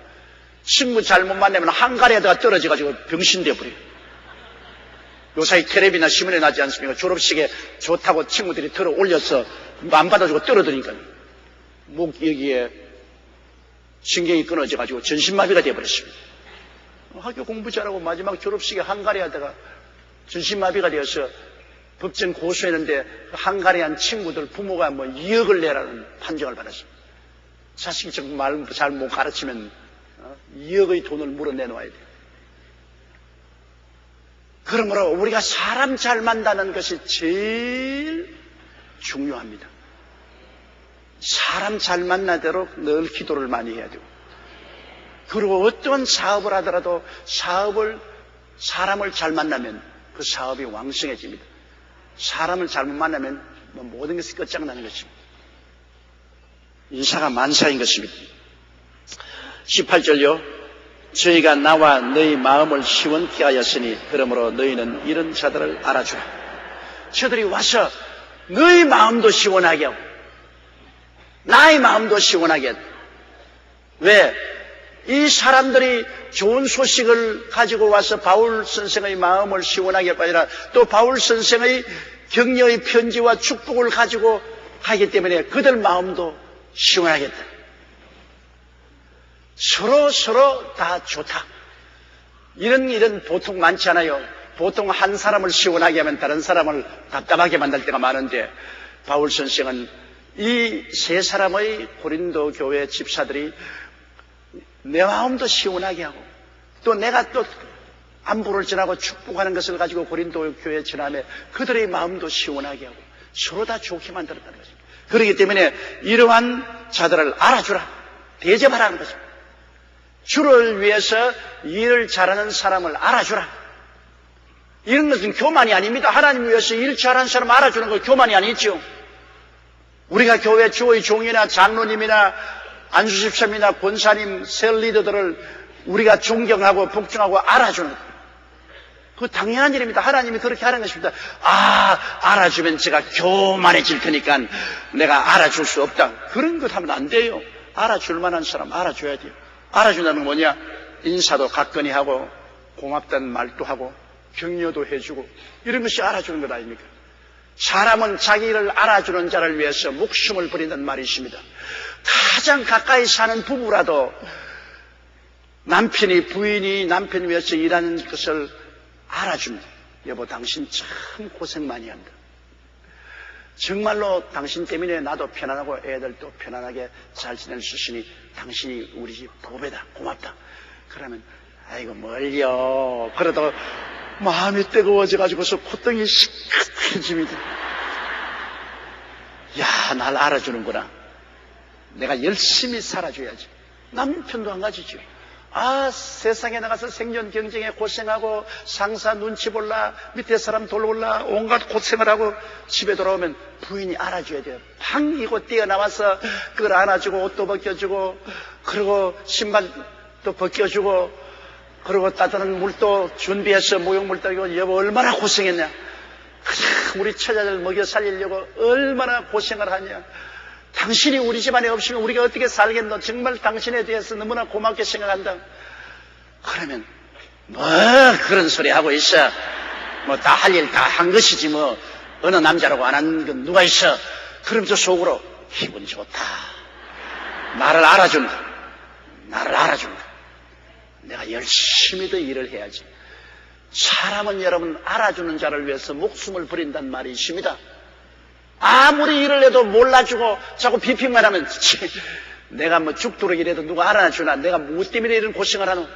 친구 잘못 만나면 한가리에다가 떨어져가지고 병신돼 버려요. 요사이 텔레비나 신문에 나지 않습니까? 졸업식에 좋다고 친구들이 들어 올려서 안 받아주고 떨어뜨리니까 목 여기에 신경이 끊어져가지고 전신마비가 되어버렸습니다. 학교 공부 잘하고 마지막 졸업식에 한가리하다가 전신마비가 되어서 법정 고소했는데 한가리한 친구들 부모가 뭐 2억을 내라는 판정을 받았습니다. 자식이 정말 잘 못 가르치면 2억의 돈을 물어내놓아야 돼요. 그러므로 우리가 사람 잘 만나는 것이 제일 중요합니다. 사람 잘 만나도록 늘 기도를 많이 해야 되고, 그리고 어떤 사업을 하더라도 사람을 잘 만나면 그 사업이 왕성해집니다. 사람을 잘못 만나면 모든 것이 끝장나는 것입니다. 인사가 만사인 것입니다. 18절요. 저희가 나와 너희 마음을 시원케 하였으니 그러므로 너희는 이런 자들을 알아주라. 저들이 와서 너희 마음도 시원하게 하고 나의 마음도 시원하게 하고. 왜? 이 사람들이 좋은 소식을 가지고 와서 바울 선생의 마음을 시원하게 하고 아니라 또 바울 선생의 격려의 편지와 축복을 가지고 하기 때문에 그들 마음도 시원하겠다. 서로 다 좋다. 이런 일은 보통 많지 않아요. 보통 한 사람을 시원하게 하면 다른 사람을 답답하게 만들 때가 많은데, 바울 선생은 이 세 사람의 고린도 교회 집사들이 내 마음도 시원하게 하고, 또 내가 또 안부를 전하고 축복하는 것을 가지고 고린도 교회에 전하며 그들의 마음도 시원하게 하고 서로 다 좋게 만들었다는 거죠. 그렇기 때문에 이러한 자들을 알아주라, 대접하라는 거죠. 주를 위해서 일을 잘하는 사람을 알아주라. 이런 것은 교만이 아닙니다. 하나님 위해서 일 잘하는 사람 알아주는 건 교만이 아니죠. 우리가 교회 주의 종이나 장로님이나 안수집사님이나 권사님, 셀리더들을 우리가 존경하고 복종하고 알아주는 것, 그 당연한 일입니다. 하나님이 그렇게 하는 것입니다. 알아주면 제가 교만해질 테니까 내가 알아줄 수 없다, 그런 것 하면 안 돼요. 알아줄 만한 사람 알아줘야 돼요. 알아준다는 건 뭐냐? 인사도 가끔히 하고 고맙다는 말도 하고 격려도 해주고, 이런 것이 알아주는 것 아닙니까? 사람은 자기를 알아주는 자를 위해서 목숨을 버린다는 말이 있습니다. 가장 가까이 사는 부부라도 남편이, 부인이 남편 위해서 일하는 것을 알아줍니다. 여보, 당신 참 고생 많이 한다. 정말로 당신 때문에 나도 편안하고 애들도 편안하게 잘 지낼 수 있으니 당신이 우리 집 보배다, 고맙다. 그러면 아이고 뭘요. 그래도 마음이 뜨거워져가지고서 콧등이 시큰해집니다. 야, 날 알아주는구나. 내가 열심히 살아줘야지. 남편도 한 가지죠. 세상에 나가서 생존 경쟁에 고생하고 상사 눈치 볼라, 밑에 사람 돌볼라, 온갖 고생을 하고 집에 돌아오면 부인이 알아줘야 돼요. 방이고 뛰어나와서 그걸 안아주고 옷도 벗겨주고, 그리고 신발도 벗겨주고, 그리고 따뜻한 물도 준비해서 목욕물 따르고, 여보 얼마나 고생했냐. 그냥 우리 처자들 먹여 살리려고 얼마나 고생을 하냐. 당신이 우리 집안에 없으면 우리가 어떻게 살겠노? 정말 당신에 대해서 너무나 고맙게 생각한다. 그러면 뭐 그런 소리 하고 있어. 뭐 다 할 일 다 한 것이지 뭐 어느 남자라고 안 한 건 누가 있어. 그러면서 속으로 기분 좋다. 나를 알아준다. 나를 알아준다. 내가 열심히 더 일을 해야지. 사람은 여러분 알아주는 자를 위해서 목숨을 버린다는 말이 있습니다. 아무리 일을 해도 몰라주고 자꾸 비평만 하면 내가 뭐 죽도록이라도 누가 알아주나, 내가 뭐 때문에 이런 고생을 하노.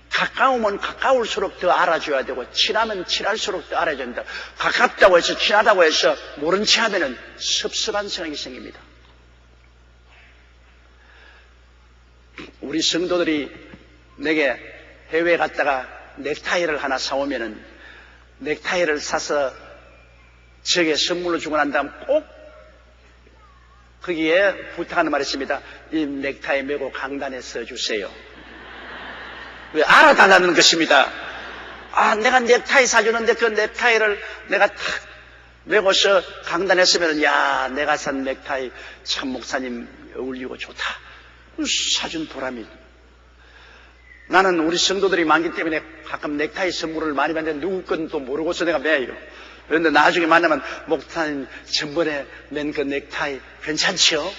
가까우면 가까울수록 더 알아줘야 되고, 친하면 친할수록 더 알아줘야 된다. 가깝다고 해서 친하다고 해서 모른 체 하면은 섭섭한 생각이 생깁니다. 우리 성도들이 내게 해외에 갔다가 넥타이를 하나 사오면은 넥타이를 사서 저에게 선물로 주고 난 다음 꼭 거기에 부탁하는 말이 있습니다. 이 넥타이 메고 강단에 써주세요. 왜? 알아달라는 것입니다. 내가 넥타이 사주는데 그 넥타이를 내가 탁 메고서 강단에 쓰면, 야, 내가 산 넥타이 참 목사님 어울리고 좋다. 사준 보람이. 나는 우리 성도들이 많기 때문에 가끔 넥타이 선물을 많이 받는데 누구 건도 모르고서 내가 매요. 그런데 나중에 만나면, 목사님 전번에 맨 그 넥타이 괜찮지요?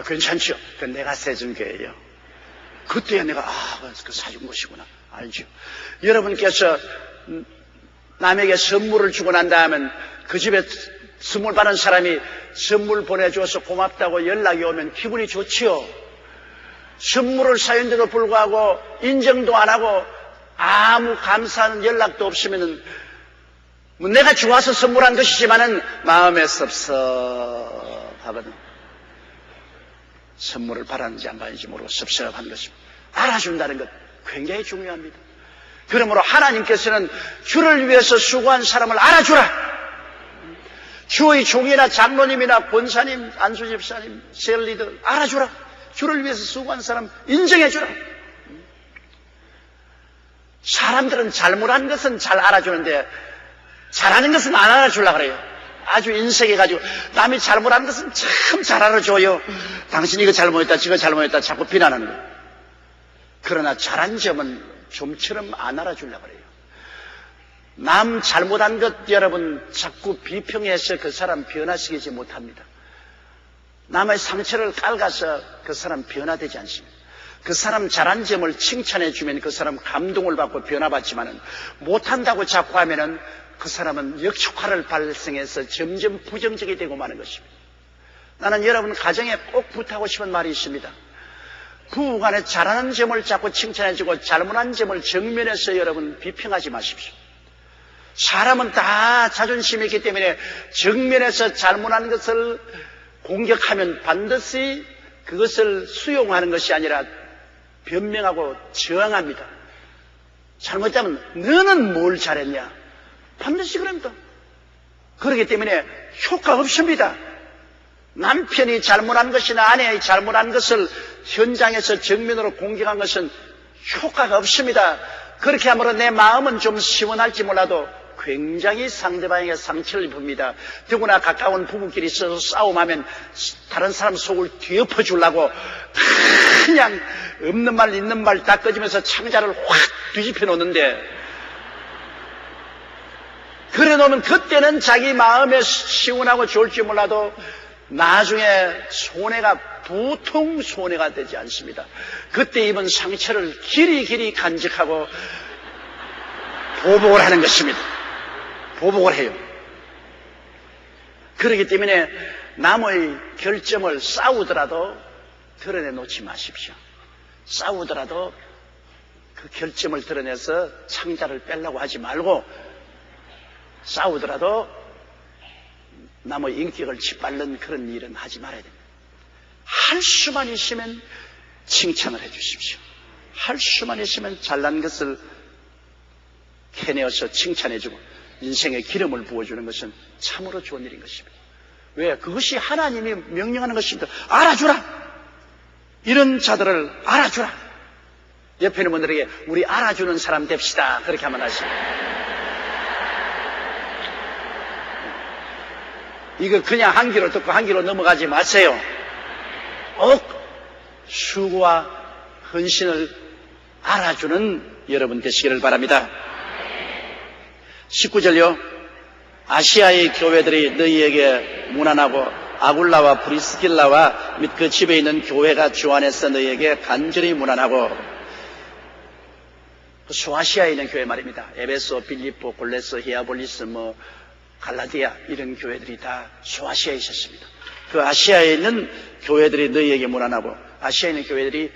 괜찮죠? 그 내가 세준 거예요. 그때야 내가 그 사준 것이구나 알죠. 여러분께서 남에게 선물을 주고 난 다음엔 그 집에 선물 받은 사람이 선물 보내줘서 고맙다고 연락이 오면 기분이 좋지요. 선물을 사연데도 불구하고 인정도 안 하고 아무 감사하는 연락도 없으면은 내가 좋아서 선물한 것이지만은 마음에 섭섭하거든. 선물을 받았는지 안 받았는지 모르고 섭섭한 것입니다. 알아준다는 것 굉장히 중요합니다. 그러므로 하나님께서는 주를 위해서 수고한 사람을 알아주라. 주의 종이나 장로님이나 권사님, 안수집사님, 셀리더 알아주라. 주를 위해서 수고한 사람 인정해주라. 사람들은 잘못한 것은 잘 알아주는데 잘하는 것은 안 알아주려고 그래요. 아주 인색해가지고 남이 잘못한 것은 참 잘 알아줘요. 당신이 이거 잘못했다 저거 잘못했다 자꾸 비난하는 거예요. 그러나 잘한 점은 좀처럼 안 알아주려고 그래요. 남 잘못한 것 여러분 자꾸 비평해서 그 사람 변화시키지 못합니다. 남의 상처를 깔아서 그 사람 변화되지 않습니다. 그 사람 잘한 점을 칭찬해 주면 그 사람 감동을 받고 변화받지만은 못한다고 자꾸 하면은 그 사람은 역효과를 발생해서 점점 부정적이 되고 마는 것입니다. 나는 여러분 가정에 꼭 부탁하고 싶은 말이 있습니다. 부부간에 잘하는 점을 자꾸 칭찬해 주고 잘못한 점을 정면에서 여러분 비평하지 마십시오. 사람은 다 자존심이 있기 때문에 정면에서 잘못한 것을 공격하면 반드시 그것을 수용하는 것이 아니라 변명하고 저항합니다. 잘못하면 너는 뭘 잘했냐? 반드시 그럽니다. 그렇기 때문에 효과 없습니다. 남편이 잘못한 것이나 아내의 잘못한 것을 현장에서 정면으로 공격한 것은 효과가 없습니다. 그렇게 함으로 내 마음은 좀 시원할지 몰라도 굉장히 상대방에게 상처를 입힙니다. 더구나 가까운 부부끼리 있어서 싸움하면 다른 사람 속을 뒤엎어 주려고 그냥 없는 말 있는 말 다 꺼지면서 창자를 확 뒤집혀 놓는데, 그래 놓으면 그때는 자기 마음에 시원하고 좋을지 몰라도 나중에 손해가 보통 손해가 되지 않습니다. 그때 입은 상처를 길이 간직하고 보복을 하는 것입니다. 보복을 해요. 그렇기 때문에 남의 결점을 싸우더라도 드러내놓지 마십시오. 싸우더라도 그 결점을 드러내서 창자를 빼려고 하지 말고, 싸우더라도 남의 인격을 짓밟는 그런 일은 하지 말아야 됩니다. 할 수만 있으면 칭찬을 해 주십시오. 할 수만 있으면 잘난 것을 캐내어서 칭찬해주고 인생의 기름을 부어주는 것은 참으로 좋은 일인 것입니다. 왜? 그것이 하나님이 명령하는 것입니다. 알아주라! 이런 자들을 알아주라! 옆에 있는 분들에게 우리 알아주는 사람 됩시다. 그렇게 하면 하십니다. 이거 그냥 한 귀로 듣고 한 귀로 넘어가지 마세요. 수고와 헌신을 알아주는 여러분 되시기를 바랍니다. 19절요. 아시아의 교회들이 너희에게 문안하고 아굴라와 브리스길라와 및 그 집에 있는 교회가 주 안에서 너희에게 간절히 문안하고. 소아시아에 있는 교회 말입니다. 에베소, 빌립보, 골레스, 히아볼리스, 갈라디아 이런 교회들이 다 소아시아에 있었습니다. 그 아시아에 있는 교회들이 너희에게 문안하고, 아시아에 있는 교회들이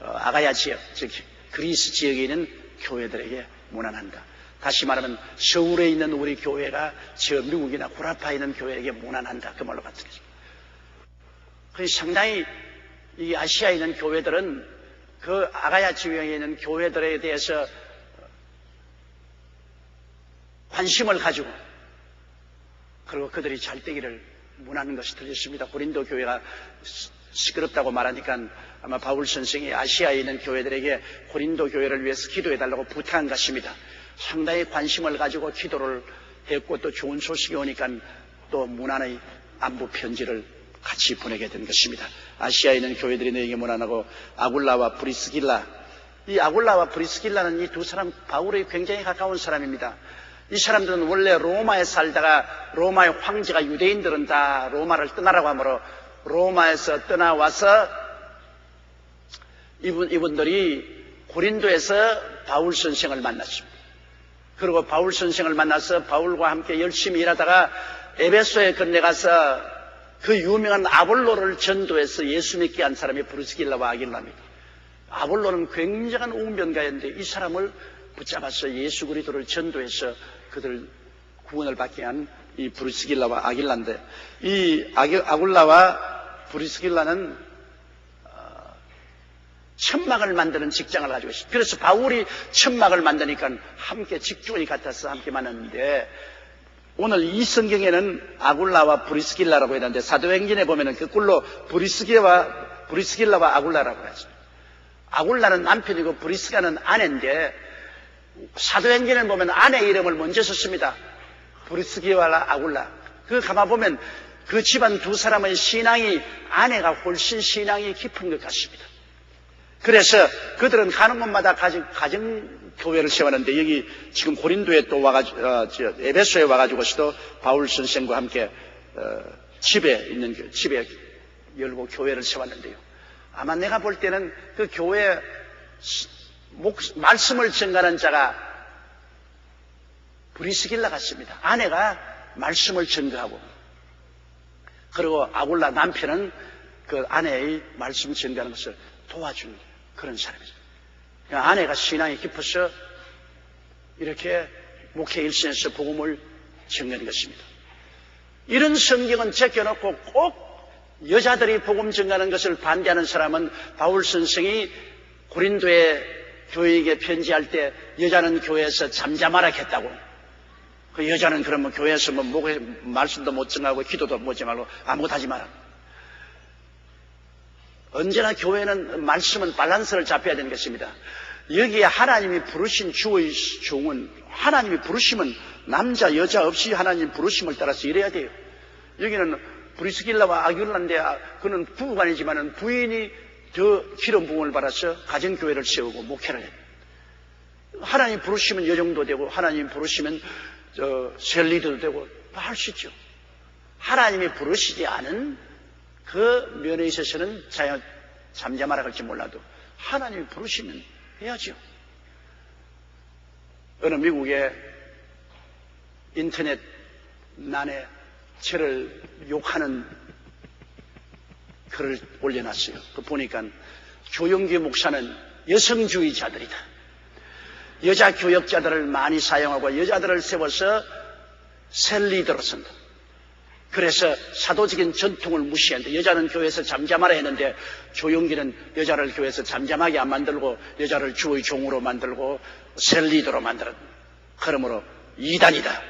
아가야 지역, 즉 그리스 지역에 있는 교회들에게 문안한다. 다시 말하면 서울에 있는 우리 교회가 저 미국이나 구라파에 있는 교회에게 문안한다. 그 말로 같은 것입니다. 그래서 상당히 이 아시아에 있는 교회들은 그 아가야 지역에 있는 교회들에 대해서 관심을 가지고, 그리고 그들이 잘 되기를 문하는 것이 들렸습니다. 고린도 교회가 시끄럽다고 말하니까 아마 바울 선생이 아시아에 있는 교회들에게 고린도 교회를 위해서 기도해달라고 부탁한 것입니다. 상당히 관심을 가지고 기도를 했고, 또 좋은 소식이 오니까 또 문안의 안부 편지를 같이 보내게 된 것입니다. 아시아에 있는 교회들이 너에게 문안하고, 아굴라와 브리스길라. 이 아굴라와 브리스길라는 이 두 사람 바울의 굉장히 가까운 사람입니다. 이 사람들은 원래 로마에 살다가 로마의 황제가 유대인들은 다 로마를 떠나라고 하므로 로마에서 떠나와서 이분들이 고린도에서 바울 선생을 만났습니다. 그리고 바울 선생을 만나서 바울과 함께 열심히 일하다가 에베소에 건너가서 그 유명한 아볼로를 전도해서 예수 믿게 한 사람이 브리스길라와 아길라입니다. 아볼로는 굉장한 웅변가였는데 이 사람을 붙잡아서 예수 그리스도를 전도해서 그들 구원을 받게 한 이 브리스길라와 아길라인데, 이 아굴라와 브리스길라는 천막을 만드는 직장을 가지고 있습니다. 그래서 바울이 천막을 만드니까 함께 직종이 같아서 함께 만났는데, 오늘 이 성경에는 아굴라와 브리스길라라고 했는데 사도행전에 보면은 그꼴로 브리스길라와 아굴라라고 하죠. 아굴라는 남편이고 브리스길라는 아내인데, 사도행전에 보면 아내 이름을 먼저 썼습니다. 브리스길라와 아굴라. 그 가만보면 그 집안 두 사람의 신앙이, 아내가 훨씬 신앙이 깊은 것 같습니다. 그래서 그들은 가는 곳마다 가정교회를 세웠는데, 여기 지금 고린도에 또 와가지고, 에베소에 와가지고서도 바울 선생과 함께, 집에 열고 교회를 세웠는데요. 아마 내가 볼 때는 그 교회 말씀을 전가하는 자가 브리스길라 같습니다. 아내가 말씀을 전가하고, 그리고 아굴라 남편은 그 아내의 말씀 전가하는 것을 도와주는 그런 사람이죠. 아내가 신앙이 깊어서 이렇게 목회 일선에서 복음을 전하는 것입니다. 이런 성경은 제껴놓고 꼭 여자들이 복음 전하는 것을 반대하는 사람은 바울 선생이 고린도의 교회에게 편지할 때 여자는 교회에서 잠잠하라 했다고. 그 여자는 그러면 교회에서 말씀도 못 전하고 기도도 못 전하고 아무것도 하지 마라. 언제나 교회는 말씀은 밸런스를 잡혀야 되는 것입니다. 여기에 하나님이 부르신 주의 종은, 하나님이 부르시면 남자 여자 없이 하나님 부르심을 따라서 일해야 돼요. 여기는 브리스길라와 아굴라인데, 그는 부부간이지만 부인이 더 기름 부음을 받아서 가정교회를 세우고 목회를 해요. 하나님 부르시면 여정도 되고, 하나님 부르시면 셀리드도 되고 할 수 있죠. 하나님이 부르시지 않은 그 면에 있어서는 잠잠하라 할지 몰라도 하나님이 부르시면 해야죠. 어느 미국의 인터넷 난에 저를 욕하는 글을 올려놨어요. 그 보니까 조영기 목사는 여성주의자들이다. 여자 교역자들을 많이 사용하고 여자들을 세워서 셀리더로 쓴다. 그래서 사도적인 전통을 무시했는데, 여자는 교회에서 잠잠하라 했는데 조영기는 여자를 교회에서 잠잠하게 안 만들고 여자를 주의 종으로 만들고 셀리더로 만들었다. 그러므로 이단이다.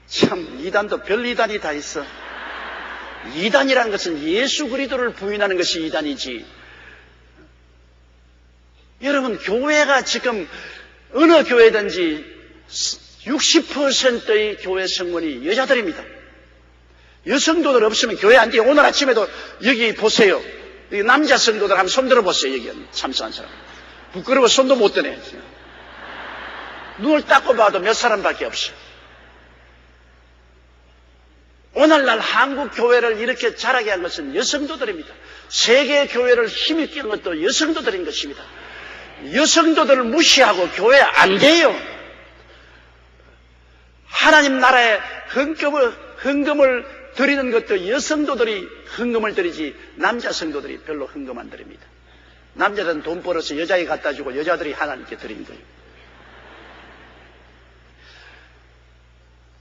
참, 이단도 별 이단이 다 있어. 이단이라는 것은 예수 그리스도를 부인하는 것이 이단이지. 여러분, 교회가 지금 어느 교회든지 60%의 교회 성원이 여자들입니다. 여성도들 없으면 교회 안 돼요. 오늘 아침에도 여기 보세요. 여기 남자 성도들 한번 손 들어보세요. 여기 참석한 사람. 부끄러워 손도 못 드네. 눈을 닦고 봐도 몇 사람밖에 없어. 오늘날 한국 교회를 이렇게 자라게 한 것은 여성도들입니다. 세계 교회를 힘있게 한 것도 여성도들인 것입니다. 여성도들을 무시하고 교회 안 돼요. 하나님 나라에 헌금을 드리는 것도 여성도들이 헌금을 드리지 남자 성도들이 별로 헌금 안 드립니다. 남자들은 돈 벌어서 여자에게 갖다 주고 여자들이 하나님께 드린 거예요.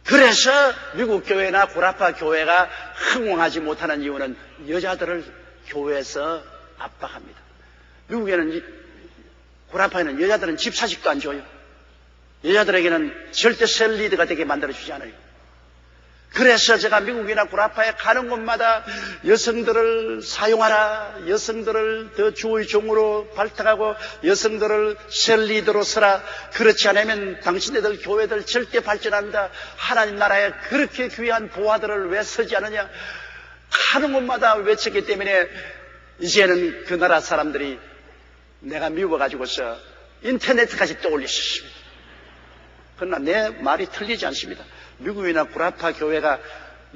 그래서 미국 교회나 구라파 교회가 흥왕하지 못하는 이유는 여자들을 교회에서 압박합니다. 미국에는 구라파에는 여자들은 집사직도 안 줘요. 여자들에게는 절대 셀리드가 되게 만들어주지 않아요. 그래서 제가 미국이나 구라파에 가는 곳마다 여성들을 사용하라, 여성들을 더 주의 종으로 발탁하고 여성들을 셀리드로 서라, 그렇지 않으면 당신네들 교회들 절대 발전한다, 하나님 나라에 그렇게 귀한 보화들을 왜 서지 않느냐 하는 곳마다 외쳤기 때문에 이제는 그 나라 사람들이 내가 미워가지고서 인터넷까지 떠올리셨습니다. 그러나 내 말이 틀리지 않습니다. 미국이나 구라파 교회가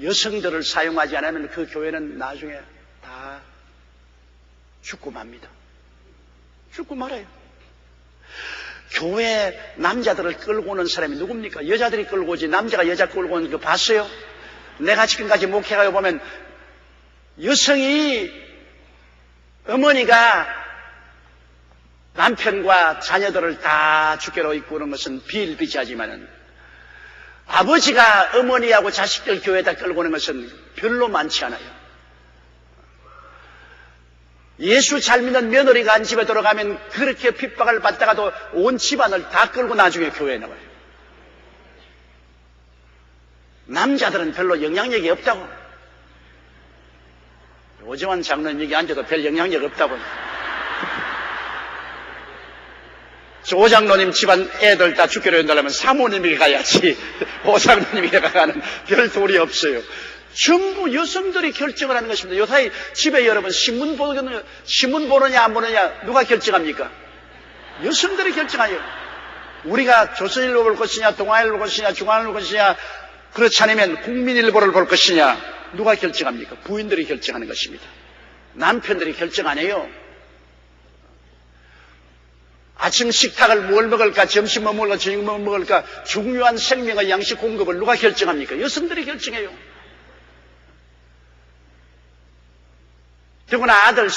여성들을 사용하지 않으면 그 교회는 나중에 다 죽고 맙니다. 죽고 말아요. 교회 남자들을 끌고 오는 사람이 누굽니까? 여자들이 끌고 오지 남자가 여자 끌고 오는 거 봤어요? 내가 지금까지 목회가요 보면 여성이, 어머니가 남편과 자녀들을 다 죽게로 이끄는 것은 비일비재하지만은 아버지가 어머니하고 자식들 교회에다 끌고 오는 것은 별로 많지 않아요. 예수 잘 믿는 며느리가 한 집에 들어가면 그렇게 핍박을 받다가도 온 집안을 다 끌고 나중에 교회에 나와요. 남자들은 별로 영향력이 없다고. 오정환 장로님 여기 앉아도 별 영향력 없다고. 오 장로님 집안 애들 다 죽기로 한다면 사모님에게 가야지. 오 장로님에게 가는 별 도리 없어요. 전부 여성들이 결정을 하는 것입니다. 요사이 집에 여러분 신문 보느냐 안 보느냐 누가 결정합니까? 여성들이 결정해요. 우리가 조선일보 볼 것이냐, 동아일보 볼 것이냐, 중앙일보 볼 것이냐, 그렇지 않으면 국민일보를 볼 것이냐, 누가 결정합니까? 부인들이 결정하는 것입니다. 남편들이 결정 안 해요. 아침 식탁을 뭘 먹을까, 점심 뭐 먹을까, 저녁 뭐 먹을까, 중요한 생명의 양식 공급을 누가 결정합니까? 여성들이 결정해요. 더구나 아들,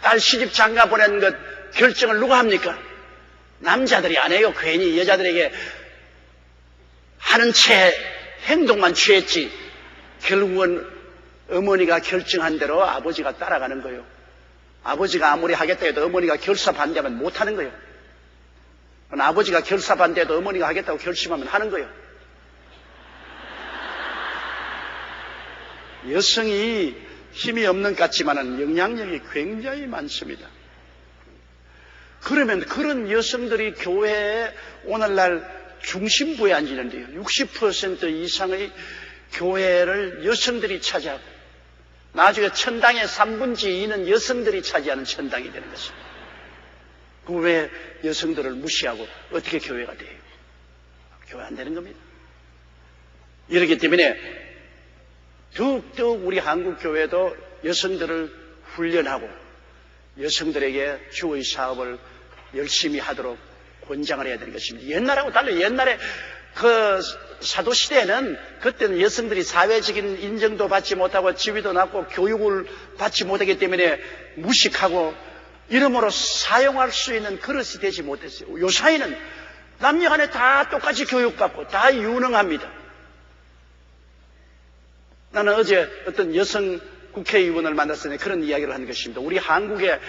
딸 시집 장가 보낸 것 결정을 누가 합니까? 남자들이 안 해요. 괜히 여자들에게 하는 채 행동만 취했지. 결국은 어머니가 결정한 대로 아버지가 따라가는 거예요. 아버지가 아무리 하겠다 해도 어머니가 결사 반대하면 못하는 거예요. 아버지가 결사 반대해도 어머니가 하겠다고 결심하면 하는 거예요. 여성이 힘이 없는 것 같지만은 영향력이 굉장히 많습니다. 그러면 그런 여성들이 교회에 오늘날 중심부에 앉는데요. 60% 이상의 교회를 여성들이 차지하고 나중에 천당의 3분의 2는 여성들이 차지하는 천당이 되는 것입니다. 왜 여성들을 무시하고 어떻게 교회가 돼요? 교회 안 되는 겁니다. 이렇기 때문에 더욱더욱 우리 한국 교회도 여성들을 훈련하고 여성들에게 주의 사업을 열심히 하도록 권장을 해야 되는 것입니다. 옛날하고 달라요. 옛날에 그 사도시대에는 그때는 여성들이 사회적인 인정도 받지 못하고 지위도 낮고 교육을 받지 못하기 때문에 무식하고 이러므로 사용할 수 있는 그릇이 되지 못했어요. 요사이는 남녀 간에 다 똑같이 교육받고 다 유능합니다. 나는 어제 어떤 여성 국회의원을 만났을 때 그런 이야기를 하는 것입니다. 우리 한국의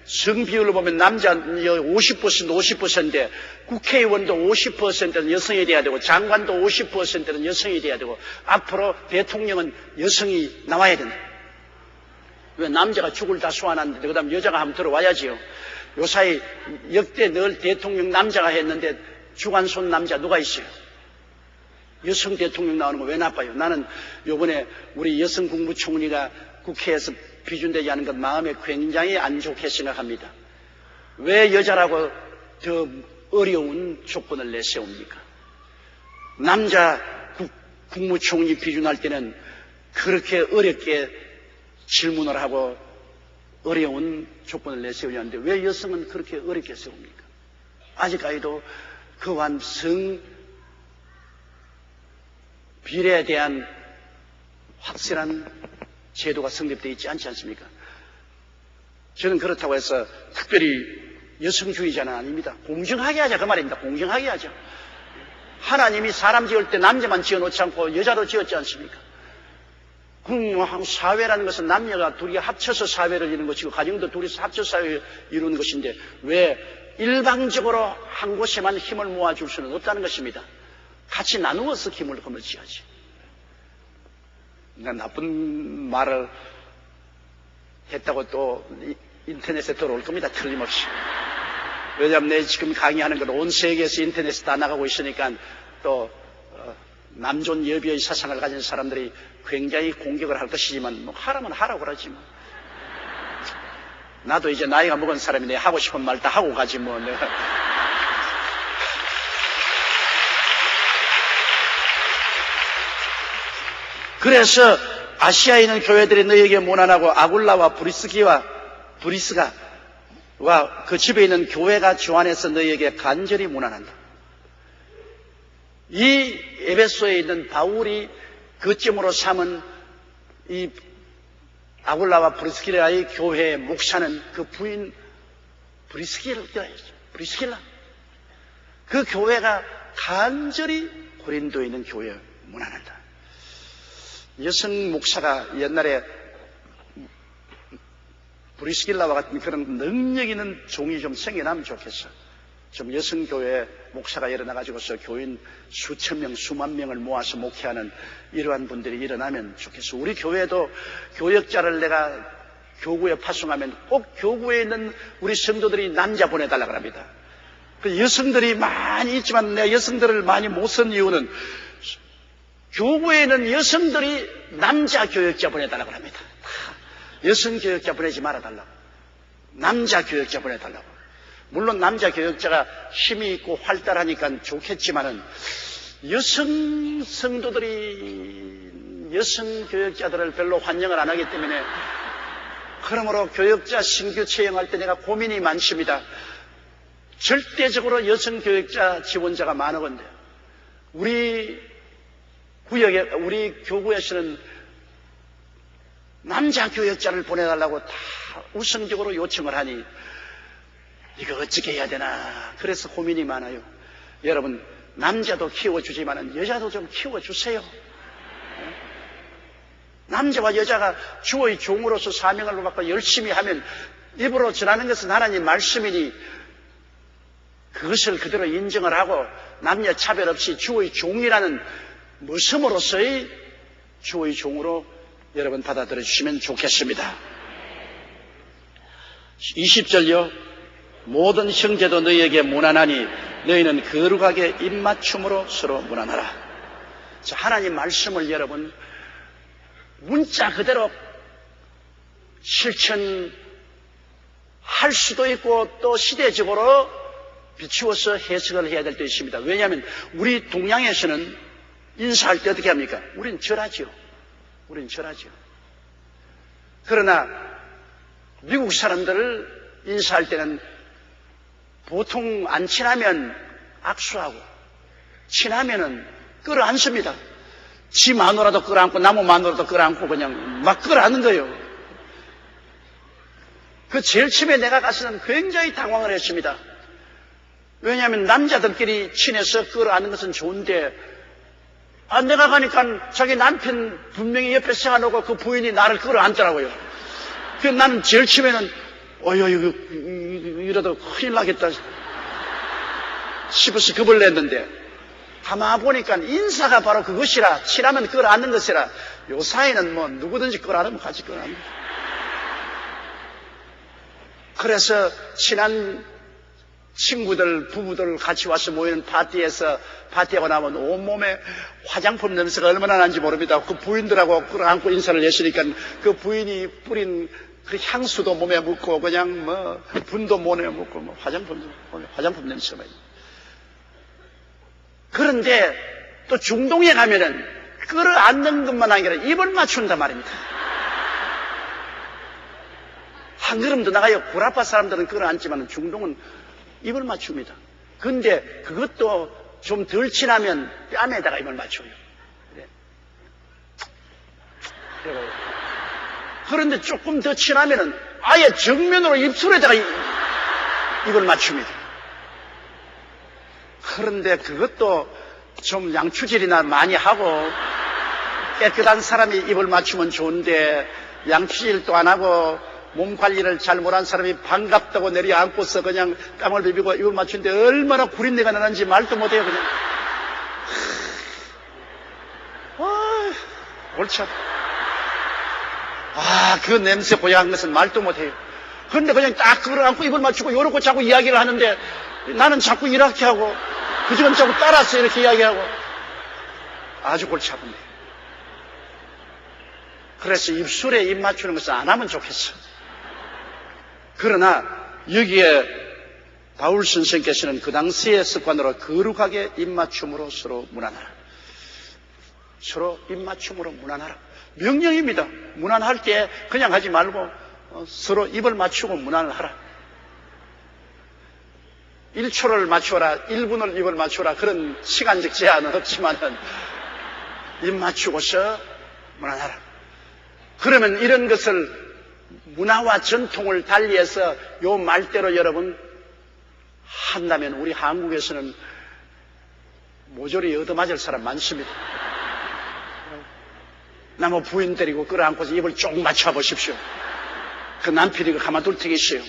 성비율로 보면 남자 50%인데 국회의원도 50%는 여성이 돼야 되고 장관도 50%는 여성이 돼야 되고 앞으로 대통령은 여성이 나와야 된다. 왜 남자가 죽을 다 소환하는데 그 다음 여자가 한번 들어와야지요. 요사이 역대 늘 대통령 남자가 했는데 주관손 남자 누가 있어요? 여성 대통령 나오는 거 왜 나빠요? 나는 요번에 우리 여성 국무총리가 국회에서 비준되지 않은 것 마음에 굉장히 안 좋게 생각합니다. 왜 여자라고 더 어려운 조건을 내세웁니까? 남자 국무총리 비준할 때는 그렇게 어렵게 질문을 하고 어려운 조건을 내세우려는데 왜 여성은 그렇게 어렵게 세웁니까? 아직까지도 그한 성 비례에 대한 확실한 제도가 성립되어 있지 않지 않습니까? 저는 그렇다고 해서 특별히 여성주의자는 아닙니다. 공정하게 하자 그 말입니다. 공정하게 하자. 하나님이 사람 지을 때 남자만 지어놓지 않고 여자도 지었지 않습니까? 그럼 사회라는 것은 남녀가 둘이 합쳐서 사회를 이루는 것이고 가정도 둘이서 합쳐서 사회를 이루는 것인데 왜 일방적으로 한 곳에만 힘을 모아줄 수는 없다는 것입니다. 같이 나누어서 힘을 거머쥐야지. 나쁜 말을 했다고 또 인터넷에 들어올 겁니다. 틀림없이. 왜냐하면 내 지금 강의하는 건 온 세계에서 인터넷에 다 나가고 있으니까 또 남존 여비의 사상을 가진 사람들이 굉장히 공격을 할 것이지만 뭐 하라면 하라고 그러지 뭐. 나도 이제 나이가 먹은 사람이 내 하고 싶은 말 다 하고 가지 뭐. 내가. 그래서 아시아에 있는 교회들이 너희에게 모난하고 아굴라와 브리스가와 그 집에 있는 교회가 주 안에서 너희에게 간절히 모난한다. 이 에베소에 있는 바울이 거점으로 삼은 이 아굴라와 브리스길라의 교회의 목사는 그 부인 브리스길라. 그 교회가 간절히 고린도에 있는 교회에 모난한다. 여성 목사가 옛날에 브리스길라와 같은 그런 능력 있는 종이 좀 생겨나면 좋겠어. 좀 여성교회 목사가 일어나가지고서 교인 수천 명, 수만 명을 모아서 목회하는 이러한 분들이 일어나면 좋겠어. 우리 교회도 교역자를 내가 교구에 파송하면 꼭 교구에 있는 우리 성도들이 남자 보내달라고 합니다. 그 여성들이 많이 있지만 내가 여성들을 많이 못 쓴 이유는 교구에는 여성들이 남자 교역자 보내달라고 합니다. 여성 교역자 보내지 말아달라고. 남자 교역자 보내달라고. 물론 남자 교역자가 힘이 있고 활달하니까 좋겠지만은 여성 성도들이 여성 교역자들을 별로 환영을 안 하기 때문에 그러므로 교역자 신규 채용할 때 내가 고민이 많습니다. 절대적으로 여성 교역자 지원자가 많은데요. 우리 교구에서는 남자 교역자를 보내달라고 다 우선적으로 요청을 하니 이거 어떻게 해야 되나 그래서 고민이 많아요. 여러분 남자도 키워주지만 여자도 좀 키워주세요. 남자와 여자가 주의 종으로서 사명을 받고 열심히 하면 입으로 전하는 것은 하나님 말씀이니 그것을 그대로 인정을 하고 남녀 차별 없이 주의 종이라는 모습으로서의 주의 종으로 여러분 받아들여 주시면 좋겠습니다. 20절요. 모든 형제도 너희에게 무난하니 너희는 거룩하게 입맞춤으로 서로 무난하라. 자, 하나님 말씀을 여러분 문자 그대로 실천할 수도 있고 또 시대적으로 비추어서 해석을 해야 될 때 있습니다. 왜냐하면 우리 동양에서는 인사할 때 어떻게 합니까? 우린 절하지요. 그러나 미국 사람들을 인사할 때는 보통 안 친하면 악수하고 친하면은 끌어안습니다. 지 마누라도 끌어안고 나무 마누라도 끌어안고 그냥 막 끌어안는 거예요. 그 제일 처음에 내가 가서는 굉장히 당황을 했습니다. 왜냐하면 남자들끼리 친해서 끌어안는 것은 좋은데 내가 가니까 자기 남편 분명히 옆에 세워놓고 그 부인이 나를 끌어안더라고요. 그래서 나는 제일 처음에는 이러다 큰일 나겠다 싶어서 겁을 냈는데 가만 보니까 인사가 바로 그것이라 친하면 끌어안는 것이라 요 사이는 뭐 누구든지 끌어안으면 같이 끌어안는 거예요. 그래서 친한 친구들, 부부들 같이 와서 모이는 파티에서 파티하고 나면 온몸에 화장품 냄새가 얼마나 나는지 모릅니다. 그 부인들하고 끌어안고 인사를 했으니까 그 부인이 뿌린 그 향수도 몸에 묻고 그냥 뭐 분도 몸에 묻고 뭐 화장품 냄새가 있어요. 그런데 또 중동에 가면은 끌어안는 것만 아니라 입을 맞춘단 말입니다. 한 걸음도 나가요. 구라파 사람들은 끌어안지만 중동은 입을 맞춥니다. 근데 그것도 좀 덜 친하면 뺨에다가 입을 맞춰요. 그래. 그런데 조금 더 친하면은 아예 정면으로 입술에다가 입을 맞춥니다. 그런데 그것도 좀 양추질이나 많이 하고 깨끗한 사람이 입을 맞추면 좋은데 양추질도 안 하고 몸 관리를 잘 못한 사람이 반갑다고 내려앉고서 그냥 땀을 비비고 입을 맞추는데 얼마나 구린내가 나는지 말도 못해요. 그냥 골치 아파. 그 냄새 고약한 것은 말도 못해요. 그런데 그냥 딱 끌어안고 입을 맞추고 요렇게 자꾸 이야기를 하는데 나는 자꾸 이렇게 하고 그 집은 자꾸 따라서 이렇게 이야기하고 아주 골치 아픈데. 그래서 입술에 입 맞추는 것은 안 하면 좋겠어. 그러나 여기에 바울 선생께서는 그 당시의 습관으로 거룩하게 입맞춤으로 서로 무난하라. 서로 입맞춤으로 무난하라. 명령입니다. 무난할 때 그냥 하지 말고 서로 입을 맞추고 무난을 하라. 1초를 맞추어라, 1분을 입을 맞추어라 그런 시간적 제한은 없지만은 입 맞추고서 무난하라. 그러면 이런 것을 문화와 전통을 달리해서 요 말대로 여러분 한다면 우리 한국에서는 모조리 얻어맞을 사람 많습니다. 나무 부인 데리고 끌어안고서 입을 쭉 맞춰 보십시오. 그 남편이 가만둘 테게 있어요.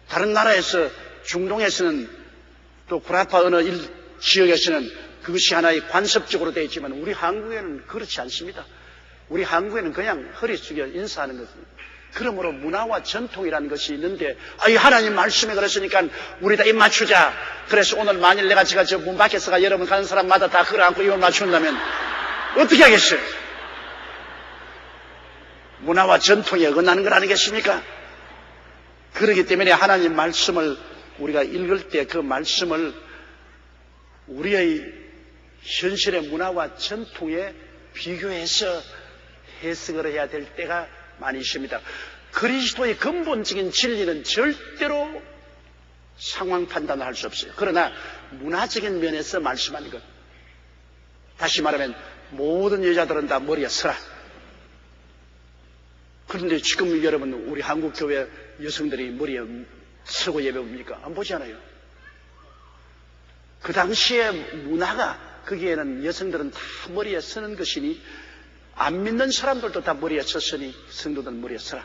다른 나라에서 중동에서는 또 구라파 어느 지역에서는 그것이 하나의 관습적으로 되어 있지만 우리 한국에는 그렇지 않습니다. 우리 한국에는 그냥 허리 숙여 인사하는 것입니다. 그러므로 문화와 전통이라는 것이 있는데, 이 하나님 말씀에 그랬으니까 우리 다 입 맞추자. 그래서 오늘 만일 내가 제가 저 문 밖에서가 여러분 가는 사람마다 다 끌어안고 입을 맞춘다면 어떻게 하겠어요? 문화와 전통에 어긋나는 것 아니겠습니까? 그렇기 때문에 하나님 말씀을 우리가 읽을 때 그 말씀을 우리의 현실의 문화와 전통에 비교해서 해석을 해야 될 때가 많이 있습니다. 그리스도의 근본적인 진리는 절대로 상황 판단을 할 수 없어요. 그러나 문화적인 면에서 말씀하는 것, 다시 말하면 모든 여자들은 다 머리에 서라. 그런데 지금 여러분 우리 한국교회 여성들이 머리에 서고 예배 봅니까? 안 보지 않아요? 그 당시의 문화가 거기에는 여성들은 다 머리에 서는 것이니 안 믿는 사람들도 다 머리에 섰으니 성도들은 머리에 서라.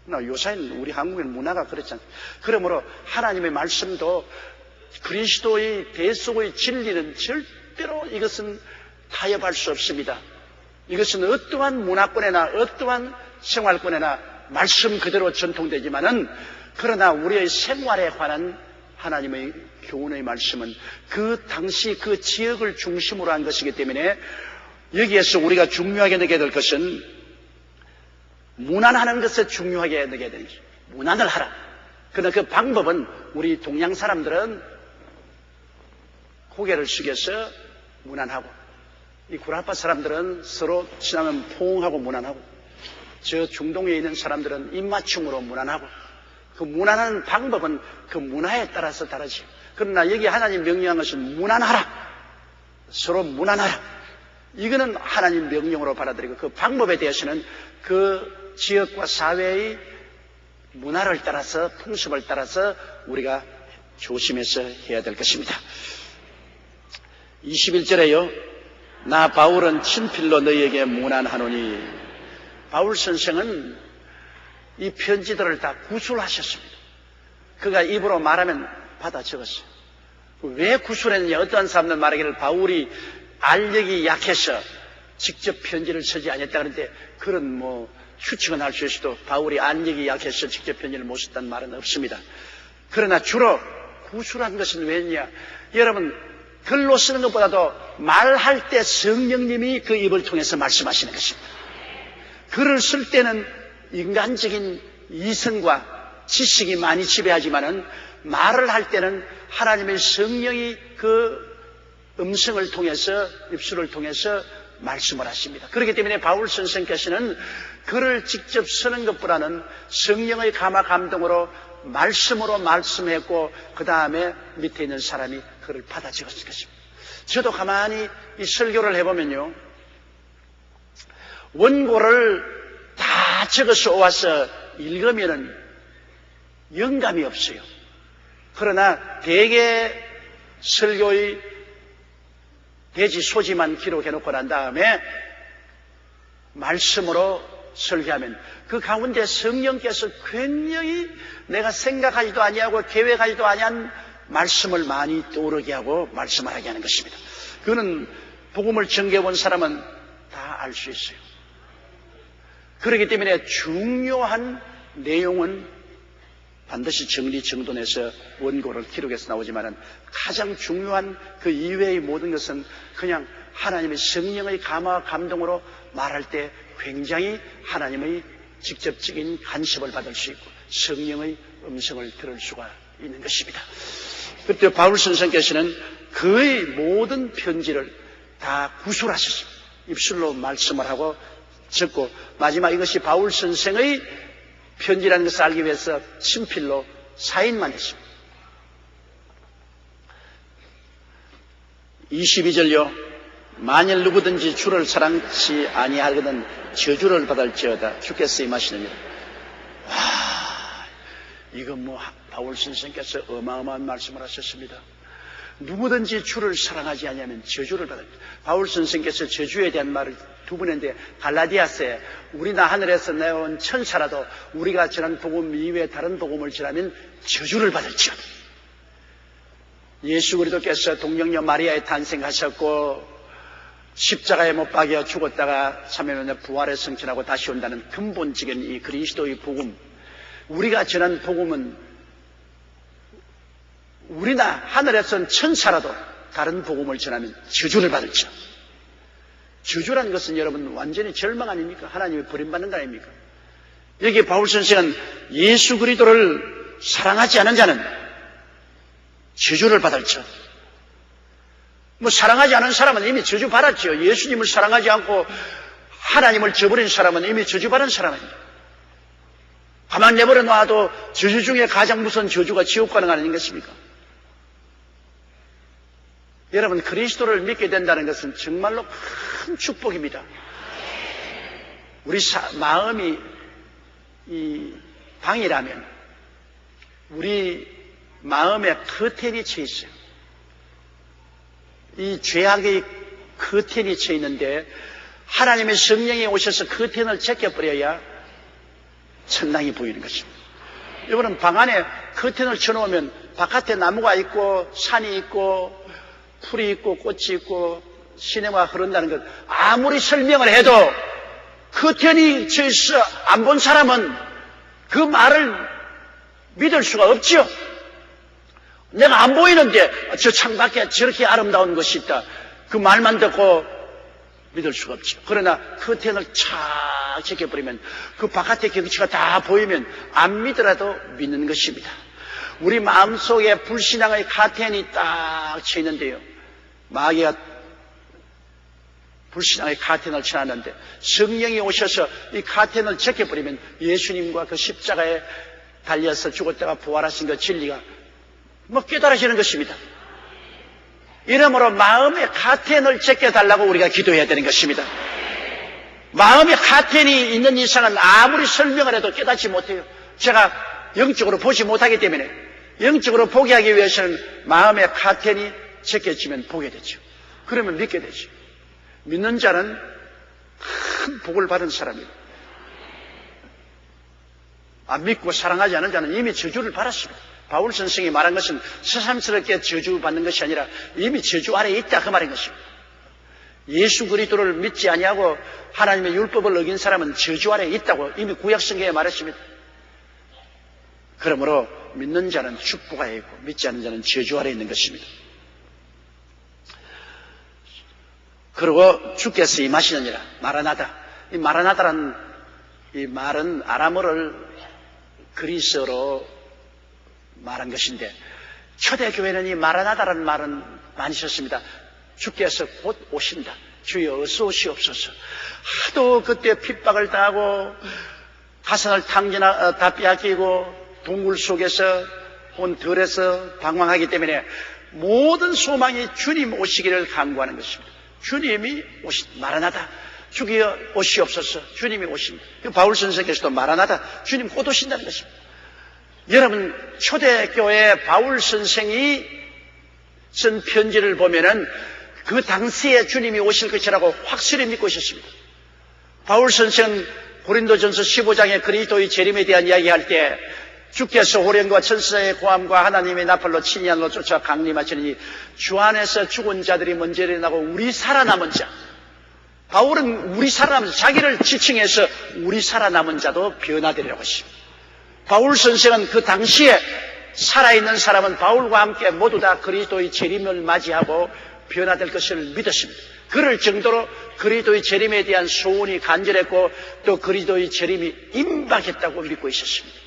그러나 요새는 우리 한국의 문화가 그렇지 않습니까? 그러므로 하나님의 말씀도 그리스도의 대속의 진리는 절대로 이것은 타협할 수 없습니다. 이것은 어떠한 문화권에나 어떠한 생활권에나 말씀 그대로 전통되지만은 그러나 우리의 생활에 관한 하나님의 교훈의 말씀은 그 당시 그 지역을 중심으로 한 것이기 때문에 여기에서 우리가 중요하게 느껴야 될 것은 문안하는 것을 중요하게 느껴야 되는 것입니다. 문안을 하라. 그러나 그 방법은 우리 동양 사람들은 고개를 숙여서 문안하고 이 구라파 사람들은 서로 지나면 포옹하고 문안하고 저 중동에 있는 사람들은 입맞춤으로 문안하고 그 문안하는 방법은 그 문화에 따라서 다르지. 그러나 여기 하나님 명령한 것은 문안하라. 서로 문안하라. 이거는 하나님 명령으로 받아들이고 그 방법에 대해서는 그 지역과 사회의 문화를 따라서 풍습을 따라서 우리가 조심해서 해야 될 것입니다. 21절에요. 나 바울은 친필로 너희에게 문안하노니. 바울 선생은 이 편지들을 다 구술하셨습니다. 그가 입으로 말하면 받아 적었어요. 왜 구술했느냐? 어떠한 사람들 말하기를 바울이 알력이 약해서 직접 편지를 쓰지 않았다 그런데 그런 추측은 할 수 있어도 바울이 알력이 약해서 직접 편지를 못 썼다는 말은 없습니다. 그러나 주로 구술한 것은 왜냐? 여러분 글로 쓰는 것보다도 말할 때 성령님이 그 입을 통해서 말씀하시는 것입니다. 글을 쓸 때는 인간적인 이성과 지식이 많이 지배하지만은 말을 할 때는 하나님의 성령이 그 음성을 통해서 입술을 통해서 말씀을 하십니다. 그렇기 때문에 바울 선생께서는 글을 직접 쓰는 것보다는 성령의 감화 감동으로 말씀으로 말씀했고 그 다음에 밑에 있는 사람이 그를 받아 적었을 것입니다. 저도 가만히 이 설교를 해보면요, 원고를 다 적어서 와서 읽으면은 영감이 없어요. 그러나 대개 설교의 대지 소지만 기록해놓고 난 다음에 말씀으로 설교하면 그 가운데 성령께서 굉장히 내가 생각하지도 아니하고 계획하지도 아니한 말씀을 많이 떠오르게 하고 말씀을 하게 하는 것입니다. 그거는 복음을 전개해본 사람은 다 알 수 있어요. 그렇기 때문에 중요한 내용은 반드시 정리정돈해서 원고를 기록해서 나오지만은 가장 중요한 그 이외의 모든 것은 그냥 하나님의 성령의 감화와 감동으로 말할 때 굉장히 하나님의 직접적인 간섭을 받을 수 있고 성령의 음성을 들을 수가 있는 것입니다. 그때 바울 선생께서는 그의 모든 편지를 다 구술하셨습니다. 입술로 말씀을 하고 적고 마지막 이것이 바울 선생의 편지라는 것을 알기 위해서 친필로 사인만 했습니다. 22절요. 만일 누구든지 주를 사랑치 아니하거든 저주를 받을지어다. 주께서 임하시느니라. 이건 바울 선생께서 어마어마한 말씀을 하셨습니다. 누구든지 주를 사랑하지 아니하면 저주를 받을. 바울 선생께서 저주에 대한 말을 두 번 했는데 갈라디아서에 우리나 하늘에서 내려온 천사라도 우리가 전한 복음 이외에 다른 복음을 전하면 저주를 받을지어다. 예수 그리스도께서 동정녀 마리아에 탄생하셨고 십자가에 못 박여 죽었다가 3일 만에 부활의 성취하고 다시 온다는 근본적인 이 그리스도의 복음, 우리가 전한 복음은 우리나 하늘에선 천사라도 다른 복음을 전하면 저주를 받을죠. 저주라는 것은 여러분 완전히 절망 아닙니까? 하나님이 버림받는 거 아닙니까? 여기 바울 선생은 예수 그리스도를 사랑하지 않은 자는 저주를 받을죠. 사랑하지 않은 사람은 이미 저주 받았죠. 예수님을 사랑하지 않고 하나님을 저버린 사람은 이미 저주 받은 사람입니다. 가만 내버려 놔도 저주 중에 가장 무서운 저주가 지옥 가는 거 아니겠습니까? 여러분, 그리스도를 믿게 된다는 것은 정말로 큰 축복입니다. 우리 마음이 이 방이라면 우리 마음에 커튼이 쳐 있어요. 이 죄악의 커튼이 쳐 있는데 하나님의 성령이 오셔서 커튼을 제껴버려야 천당이 보이는 것입니다. 여러분, 방 안에 커튼을 쳐놓으면 바깥에 나무가 있고 산이 있고 풀이 있고 꽃이 있고 시내가 흐른다는 것 아무리 설명을 해도 커튼이 쳐 있어 안 본 사람은 그 말을 믿을 수가 없죠. 내가 안 보이는데 저 창밖에 저렇게 아름다운 것이 있다. 그 말만 듣고 믿을 수가 없죠. 그러나 커튼을 착 제껴버리면 그 바깥의 경치가 다 보이면 안 믿더라도 믿는 것입니다. 우리 마음속에 불신앙의 커튼이 딱 쳐 있는데요. 마귀가 불신앙의 커튼을 쳐놨는데 성령이 오셔서 이 커튼을 제껴버리면 예수님과 그 십자가에 달려서 죽었다가 부활하신 그 진리가 깨달아지는 것입니다. 이러므로 마음의 커튼을 제껴달라고 우리가 기도해야 되는 것입니다. 마음의 커튼이 있는 이상은 아무리 설명을 해도 깨닫지 못해요. 제가 영적으로 보지 못하기 때문에 영적으로 보게 하기 위해서는 마음의 커튼이 제껴지면 보게 되죠. 그러면 믿게 되죠. 믿는 자는 큰 복을 받은 사람입니다. 안 믿고 사랑하지 않은 자는 이미 저주를 받았습니다. 바울 선생이 말한 것은 새삼스럽게 저주받는 것이 아니라 이미 저주 아래에 있다 그 말인 것입니다. 예수 그리스도를 믿지 아니하고 하나님의 율법을 어긴 사람은 저주 아래에 있다고 이미 구약성경에 말했습니다. 그러므로 믿는 자는 축복 아래에 있고 믿지 않는 자는 저주 아래에 있는 것입니다. 그리고 주께서 임하시느니라. 마라나다. 이 마라나다라는 이 말은 아람어를 그리스어로 말한 것인데 초대교회는 이 마라나다라는 말은 많이 썼습니다. 주께서 곧 오신다. 주여 어서 오시옵소서. 하도 그때 핍박을 당하고 가산을 다 빼앗기고 동굴 속에서 온 들에서 방황하기 때문에 모든 소망이 주님 오시기를 간구하는 것입니다. 주님이 마라나다. 주여 오시옵소서. 주님이 오십니다. 바울 선생께서도 마라나다. 주님 곧 오신다는 것입니다. 여러분, 초대교회 바울 선생이 쓴 편지를 보면은 그 당시에 주님이 오실 것이라고 확실히 믿고 있었습니다. 바울 선생은 고린도전서 15장에 그리스도의 재림에 대한 이야기할 때 주께서 호련과 천사의 고함과 하나님의 나팔로 친히 하늘로 쫓아 강림하시니 주 안에서 죽은 자들이 먼저 일어나고 우리 살아남은 자. 바울은 우리 살아남은 자, 자기를 지칭해서 우리 살아남은 자도 변화되려고 하십니다. 바울 선생은 그 당시에 살아있는 사람은 바울과 함께 모두 다 그리스도의 재림을 맞이하고 변화될 것을 믿었습니다. 그럴 정도로 그리스도의 재림에 대한 소원이 간절했고 또 그리스도의 재림이 임박했다고 믿고 있었습니다.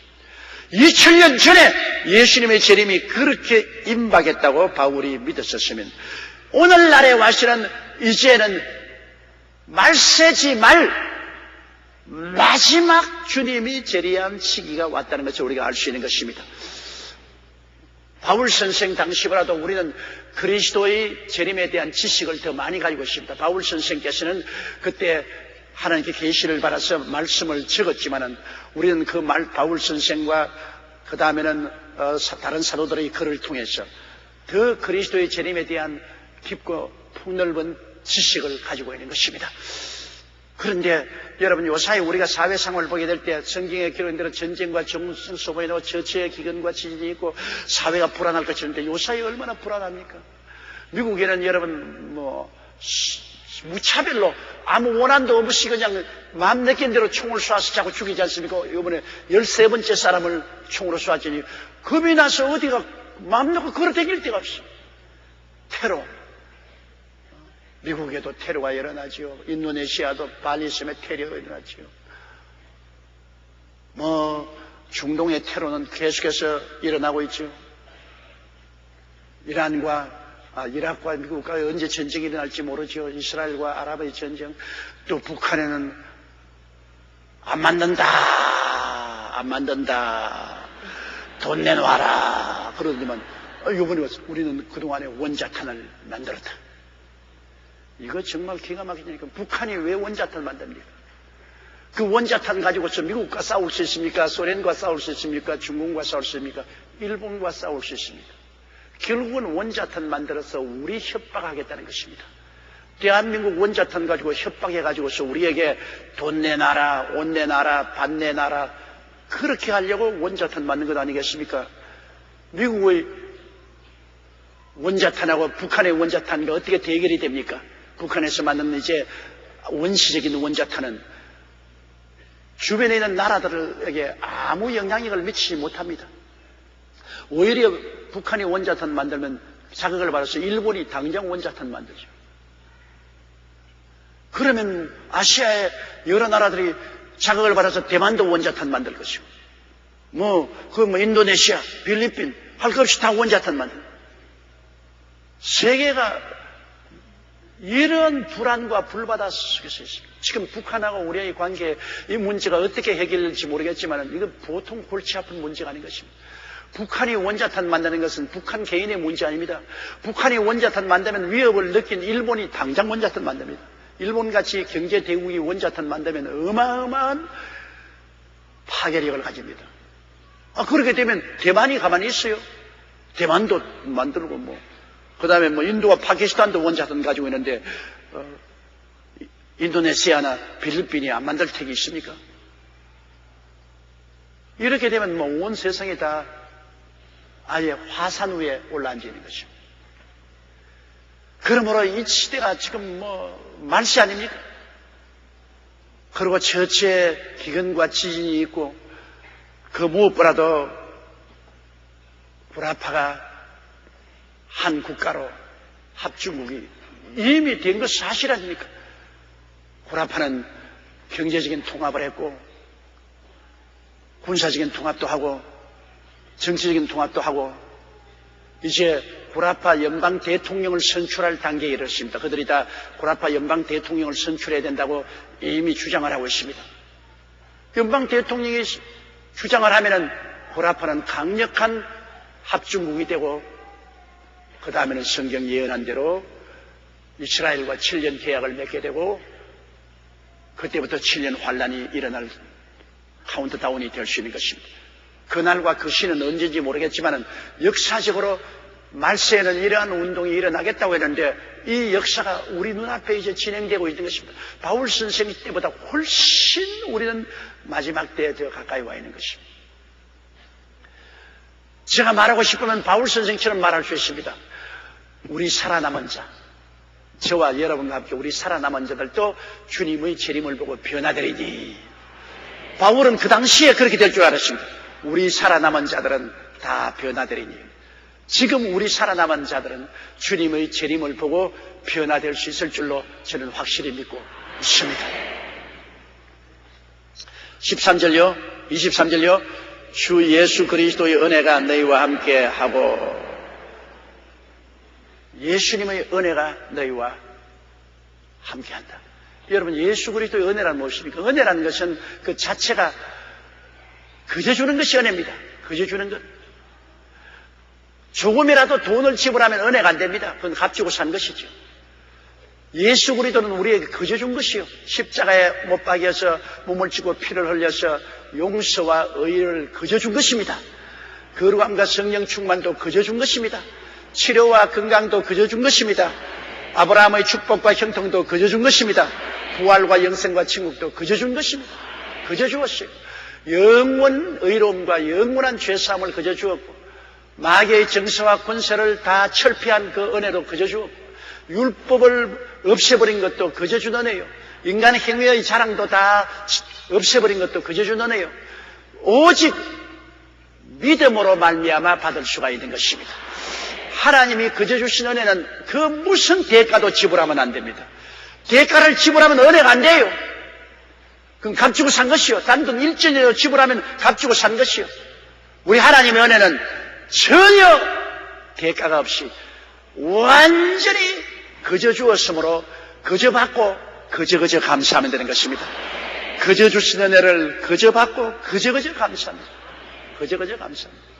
2000년 전에 예수님의 재림이 그렇게 임박했다고 바울이 믿었었으면 오늘날에 와서는 이제는 말세지 말 마지막 주님이 재림한 시기가 왔다는 것을 우리가 알 수 있는 것입니다. 바울 선생 당시보다도 우리는 그리스도의 재림에 대한 지식을 더 많이 가지고 있습니다. 바울 선생께서는 그때 하나님께 계시를 받아서 말씀을 적었지만은 우리는 그 바울 선생과 그 다음에는 다른 사도들의 글을 통해서 더 그리스도의 재림에 대한 깊고 폭넓은 지식을 가지고 있는 것입니다. 그런데 여러분 요사이 우리가 사회 상황을 보게 될 때 성경에 기록된 대로 전쟁과 정승 소문이 나고 저체의 기근과 지진이 있고 사회가 불안할 것이는데 요사이 얼마나 불안합니까? 미국에는 여러분 무차별로 아무 원한도 없이 그냥 마음 내킨 대로 총을 쏴서 자꾸 죽이지 않습니까? 이번에 13번째 사람을 총으로 쐈더니 겁이 나서 어디가 마음 놓고 걸어다닐 데가 없어. 테러. 미국에도 테러가 일어나죠. 인도네시아도 발리섬에 테러가 일어나죠. 중동의 테러는 계속해서 일어나고 있죠. 이라크와 미국과 언제 전쟁이 일어날지 모르죠. 이스라엘과 아랍의 전쟁. 또 북한에는 안 만든다. 돈 내놔라. 그러더니만 이번에 우리는 그동안에 원자탄을 만들었다. 이거 정말 기가 막히니까 북한이 왜 원자탄을 만듭니까? 그 원자탄 가지고서 미국과 싸울 수 있습니까? 소련과 싸울 수 있습니까? 중국과 싸울 수 있습니까? 일본과 싸울 수 있습니까? 결국은 원자탄 만들어서 우리 협박하겠다는 것입니다. 대한민국 원자탄 가지고 협박해가지고서 우리에게 돈 내놔라, 옷 내놔라, 밭 내놔라 그렇게 하려고 원자탄 만든 것 아니겠습니까? 미국의 원자탄하고 북한의 원자탄과 어떻게 대결이 됩니까? 북한에서 만든 이제 원시적인 원자탄은 주변에 있는 나라들에게 아무 영향력을 미치지 못합니다. 오히려 북한이 원자탄 만들면 자극을 받아서 일본이 당장 원자탄 만들죠. 그러면 아시아의 여러 나라들이 자극을 받아서 대만도 원자탄 만들 것이고, 인도네시아, 필리핀, 할 것 없이 다 원자탄 만들. 세계가 이런 불안과 불바다 속에서 있습니다. 지금 북한하고 우리의 관계, 이 문제가 어떻게 해결될지 모르겠지만, 이건 보통 골치 아픈 문제가 아닌 것입니다. 북한이 원자탄 만드는 것은 북한 개인의 문제 아닙니다. 북한이 원자탄 만들면 위협을 느낀 일본이 당장 원자탄 만듭니다. 일본같이 경제 대국이 원자탄 만들면 어마어마한 파괴력을 가집니다. 그렇게 되면 대만이 가만히 있어요. 대만도 만들고 그 다음에 인도와 파키스탄도 원자탄 가지고 있는데 인도네시아나 필리핀이 안 만들 택이 있습니까? 이렇게 되면 온 세상이 다 아예 화산 위에 올라앉아 있는 것입니다. 그러므로 이 시대가 지금 말시 아닙니까? 그리고 처치에 기근과 지진이 있고 그 무엇보다도 구라파가 한 국가로 합중국이 이미 된 것 사실 아닙니까? 구라파는 경제적인 통합을 했고 군사적인 통합도 하고 정치적인 통합도 하고 이제 구라파 연방 대통령을 선출할 단계에 이르렀습니다. 그들이 다 구라파 연방 대통령을 선출해야 된다고 이미 주장을 하고 있습니다. 연방 대통령이 주장을 하면은 구라파는 강력한 합중국이 되고 그 다음에는 성경 예언한 대로 이스라엘과 7년 계약을 맺게 되고 그때부터 7년 환란이 일어날 카운트다운이 될 수 있는 것입니다. 그날과 그 시는 언제인지 모르겠지만 역사적으로 말세에는 이러한 운동이 일어나겠다고 했는데 이 역사가 우리 눈앞에 이제 진행되고 있는 것입니다. 바울 선생 때보다 훨씬 우리는 마지막 때에 더 가까이 와 있는 것입니다. 제가 말하고 싶으면 바울 선생처럼 말할 수 있습니다. 우리 살아남은 자, 저와 여러분과 함께 우리 살아남은 자들도 주님의 재림을 보고 변화되리니. 바울은 그 당시에 그렇게 될 줄 알았습니다. 우리 살아남은 자들은 다 변화되리니. 지금 우리 살아남은 자들은 주님의 재림을 보고 변화될 수 있을 줄로 저는 확실히 믿고 있습니다. 13절요, 23절요. 주 예수 그리스도의 은혜가 너희와 함께 하고, 예수님의 은혜가 너희와 함께 한다. 여러분, 예수 그리스도의 은혜란 무엇입니까? 은혜라는 것은 그 자체가 그저 주는 것이 은혜입니다. 그저 주는 것. 조금이라도 돈을 지불하면 은혜가 안 됩니다. 그건 값주고 산 것이죠. 예수 그리스도는 우리에게 그저 준 것이요. 십자가에 못 박여서 몸을 찌고 피를 흘려서 용서와 의를 그저 준 것입니다. 거룩함과 성령 충만도 그저 준 것입니다. 치료와 건강도 그저 준 것입니다. 아브라함의 축복과 형통도 그저 준 것입니다. 부활과 영생과 천국도 그저 준 것입니다. 그저 주었어요. 영원 의로움과 영원한 죄사함을 그저 주었고, 마귀의 정서와 권세를 다 철폐한 그 은혜도 그저 주었고, 율법을 없애버린 것도 그저 준 은혜요. 인간의 행위의 자랑도 다 없애버린 것도 그저 준 은혜요. 오직 믿음으로 말미암아 받을 수가 있는 것입니다. 하나님이 그저 주신 은혜는 그 무슨 대가도 지불하면 안 됩니다. 대가를 지불하면 은혜가 안 돼요. 그럼 값주고 산 것이요. 딴 돈 1전이라도 지불하면 값주고 산 것이요. 우리 하나님의 은혜는 전혀 대가가 없이 완전히 그저 주었으므로 그저 받고 그저 감사하면 되는 것입니다. 그저 주신 은혜를 그저 받고 그저 감사합니다. 그저 감사합니다.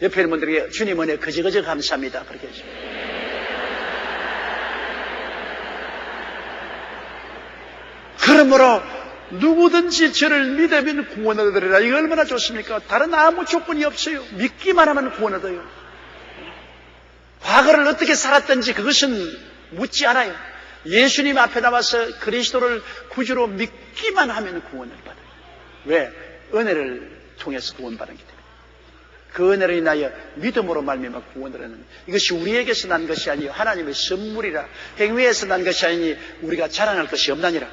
옆에 있는 분들에게 주님 은혜 그저 감사합니다. 그렇게 해주세요. 그러므로 누구든지 저를 믿으면 구원 얻으리라. 이거 얼마나 좋습니까? 다른 아무 조건이 없어요. 믿기만 하면 구원 얻어요. 과거를 어떻게 살았든지 그것은 묻지 않아요. 예수님 앞에 나와서 그리스도를 구주로 믿기만 하면 구원을 받아요. 왜? 은혜를 통해서 구원받은 기 때문에. 그 은혜를 인하여 믿음으로 말미암아 구원을 하는, 이것이 우리에게서 난 것이 아니요 하나님의 선물이라. 행위에서 난 것이 아니니 우리가 자랑할 것이 없나니라.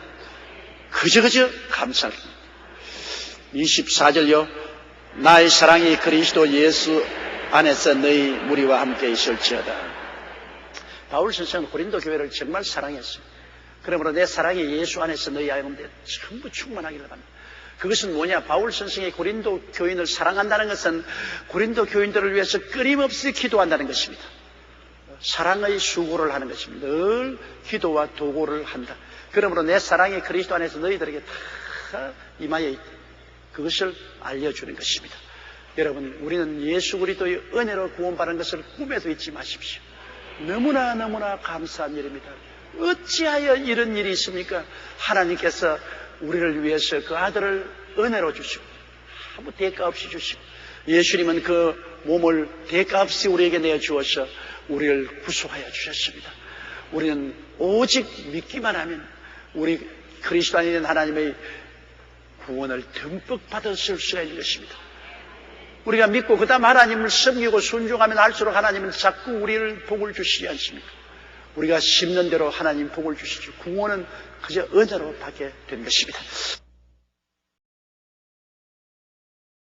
그저 감사합니다. 24절요. 나의 사랑이 그리스도 예수 안에서 너희 무리와 함께 있을지어다. 바울 선생은 고린도 교회를 정말 사랑했어요. 그러므로 내 사랑이 예수 안에서 너희 가운데 전부 충만하기를 바랍니다. 그것은 뭐냐? 바울 선생이 고린도 교인을 사랑한다는 것은 고린도 교인들을 위해서 끊임없이 기도한다는 것입니다. 사랑의 수고를 하는 것입니다. 늘 기도와 도고를 한다. 그러므로 내 사랑이 그리스도 안에서 너희들에게 다 임하여 있다. 그것을 알려주는 것입니다. 여러분, 우리는 예수 그리스도의 은혜로 구원받은 것을 꿈에도 잊지 마십시오. 너무나 감사한 일입니다. 어찌하여 이런 일이 있습니까? 하나님께서 우리를 위해서 그 아들을 은혜로 주시고 아무 대가 없이 주시고 예수님은 그 몸을 대가 없이 우리에게 내어주어서 우리를 구속하여 주셨습니다. 우리는 오직 믿기만 하면 우리 그리스도 안에 있는 하나님의 구원을 듬뿍 받았을 수가 있는 것입니다. 우리가 믿고 그 다음 하나님을 섬기고 순종하면 할수록 하나님은 자꾸 우리를 복을 주시지 않습니까? 우리가 심는 대로 하나님 복을 주시죠. 구원은 그저 은혜로 받게 된 것입니다.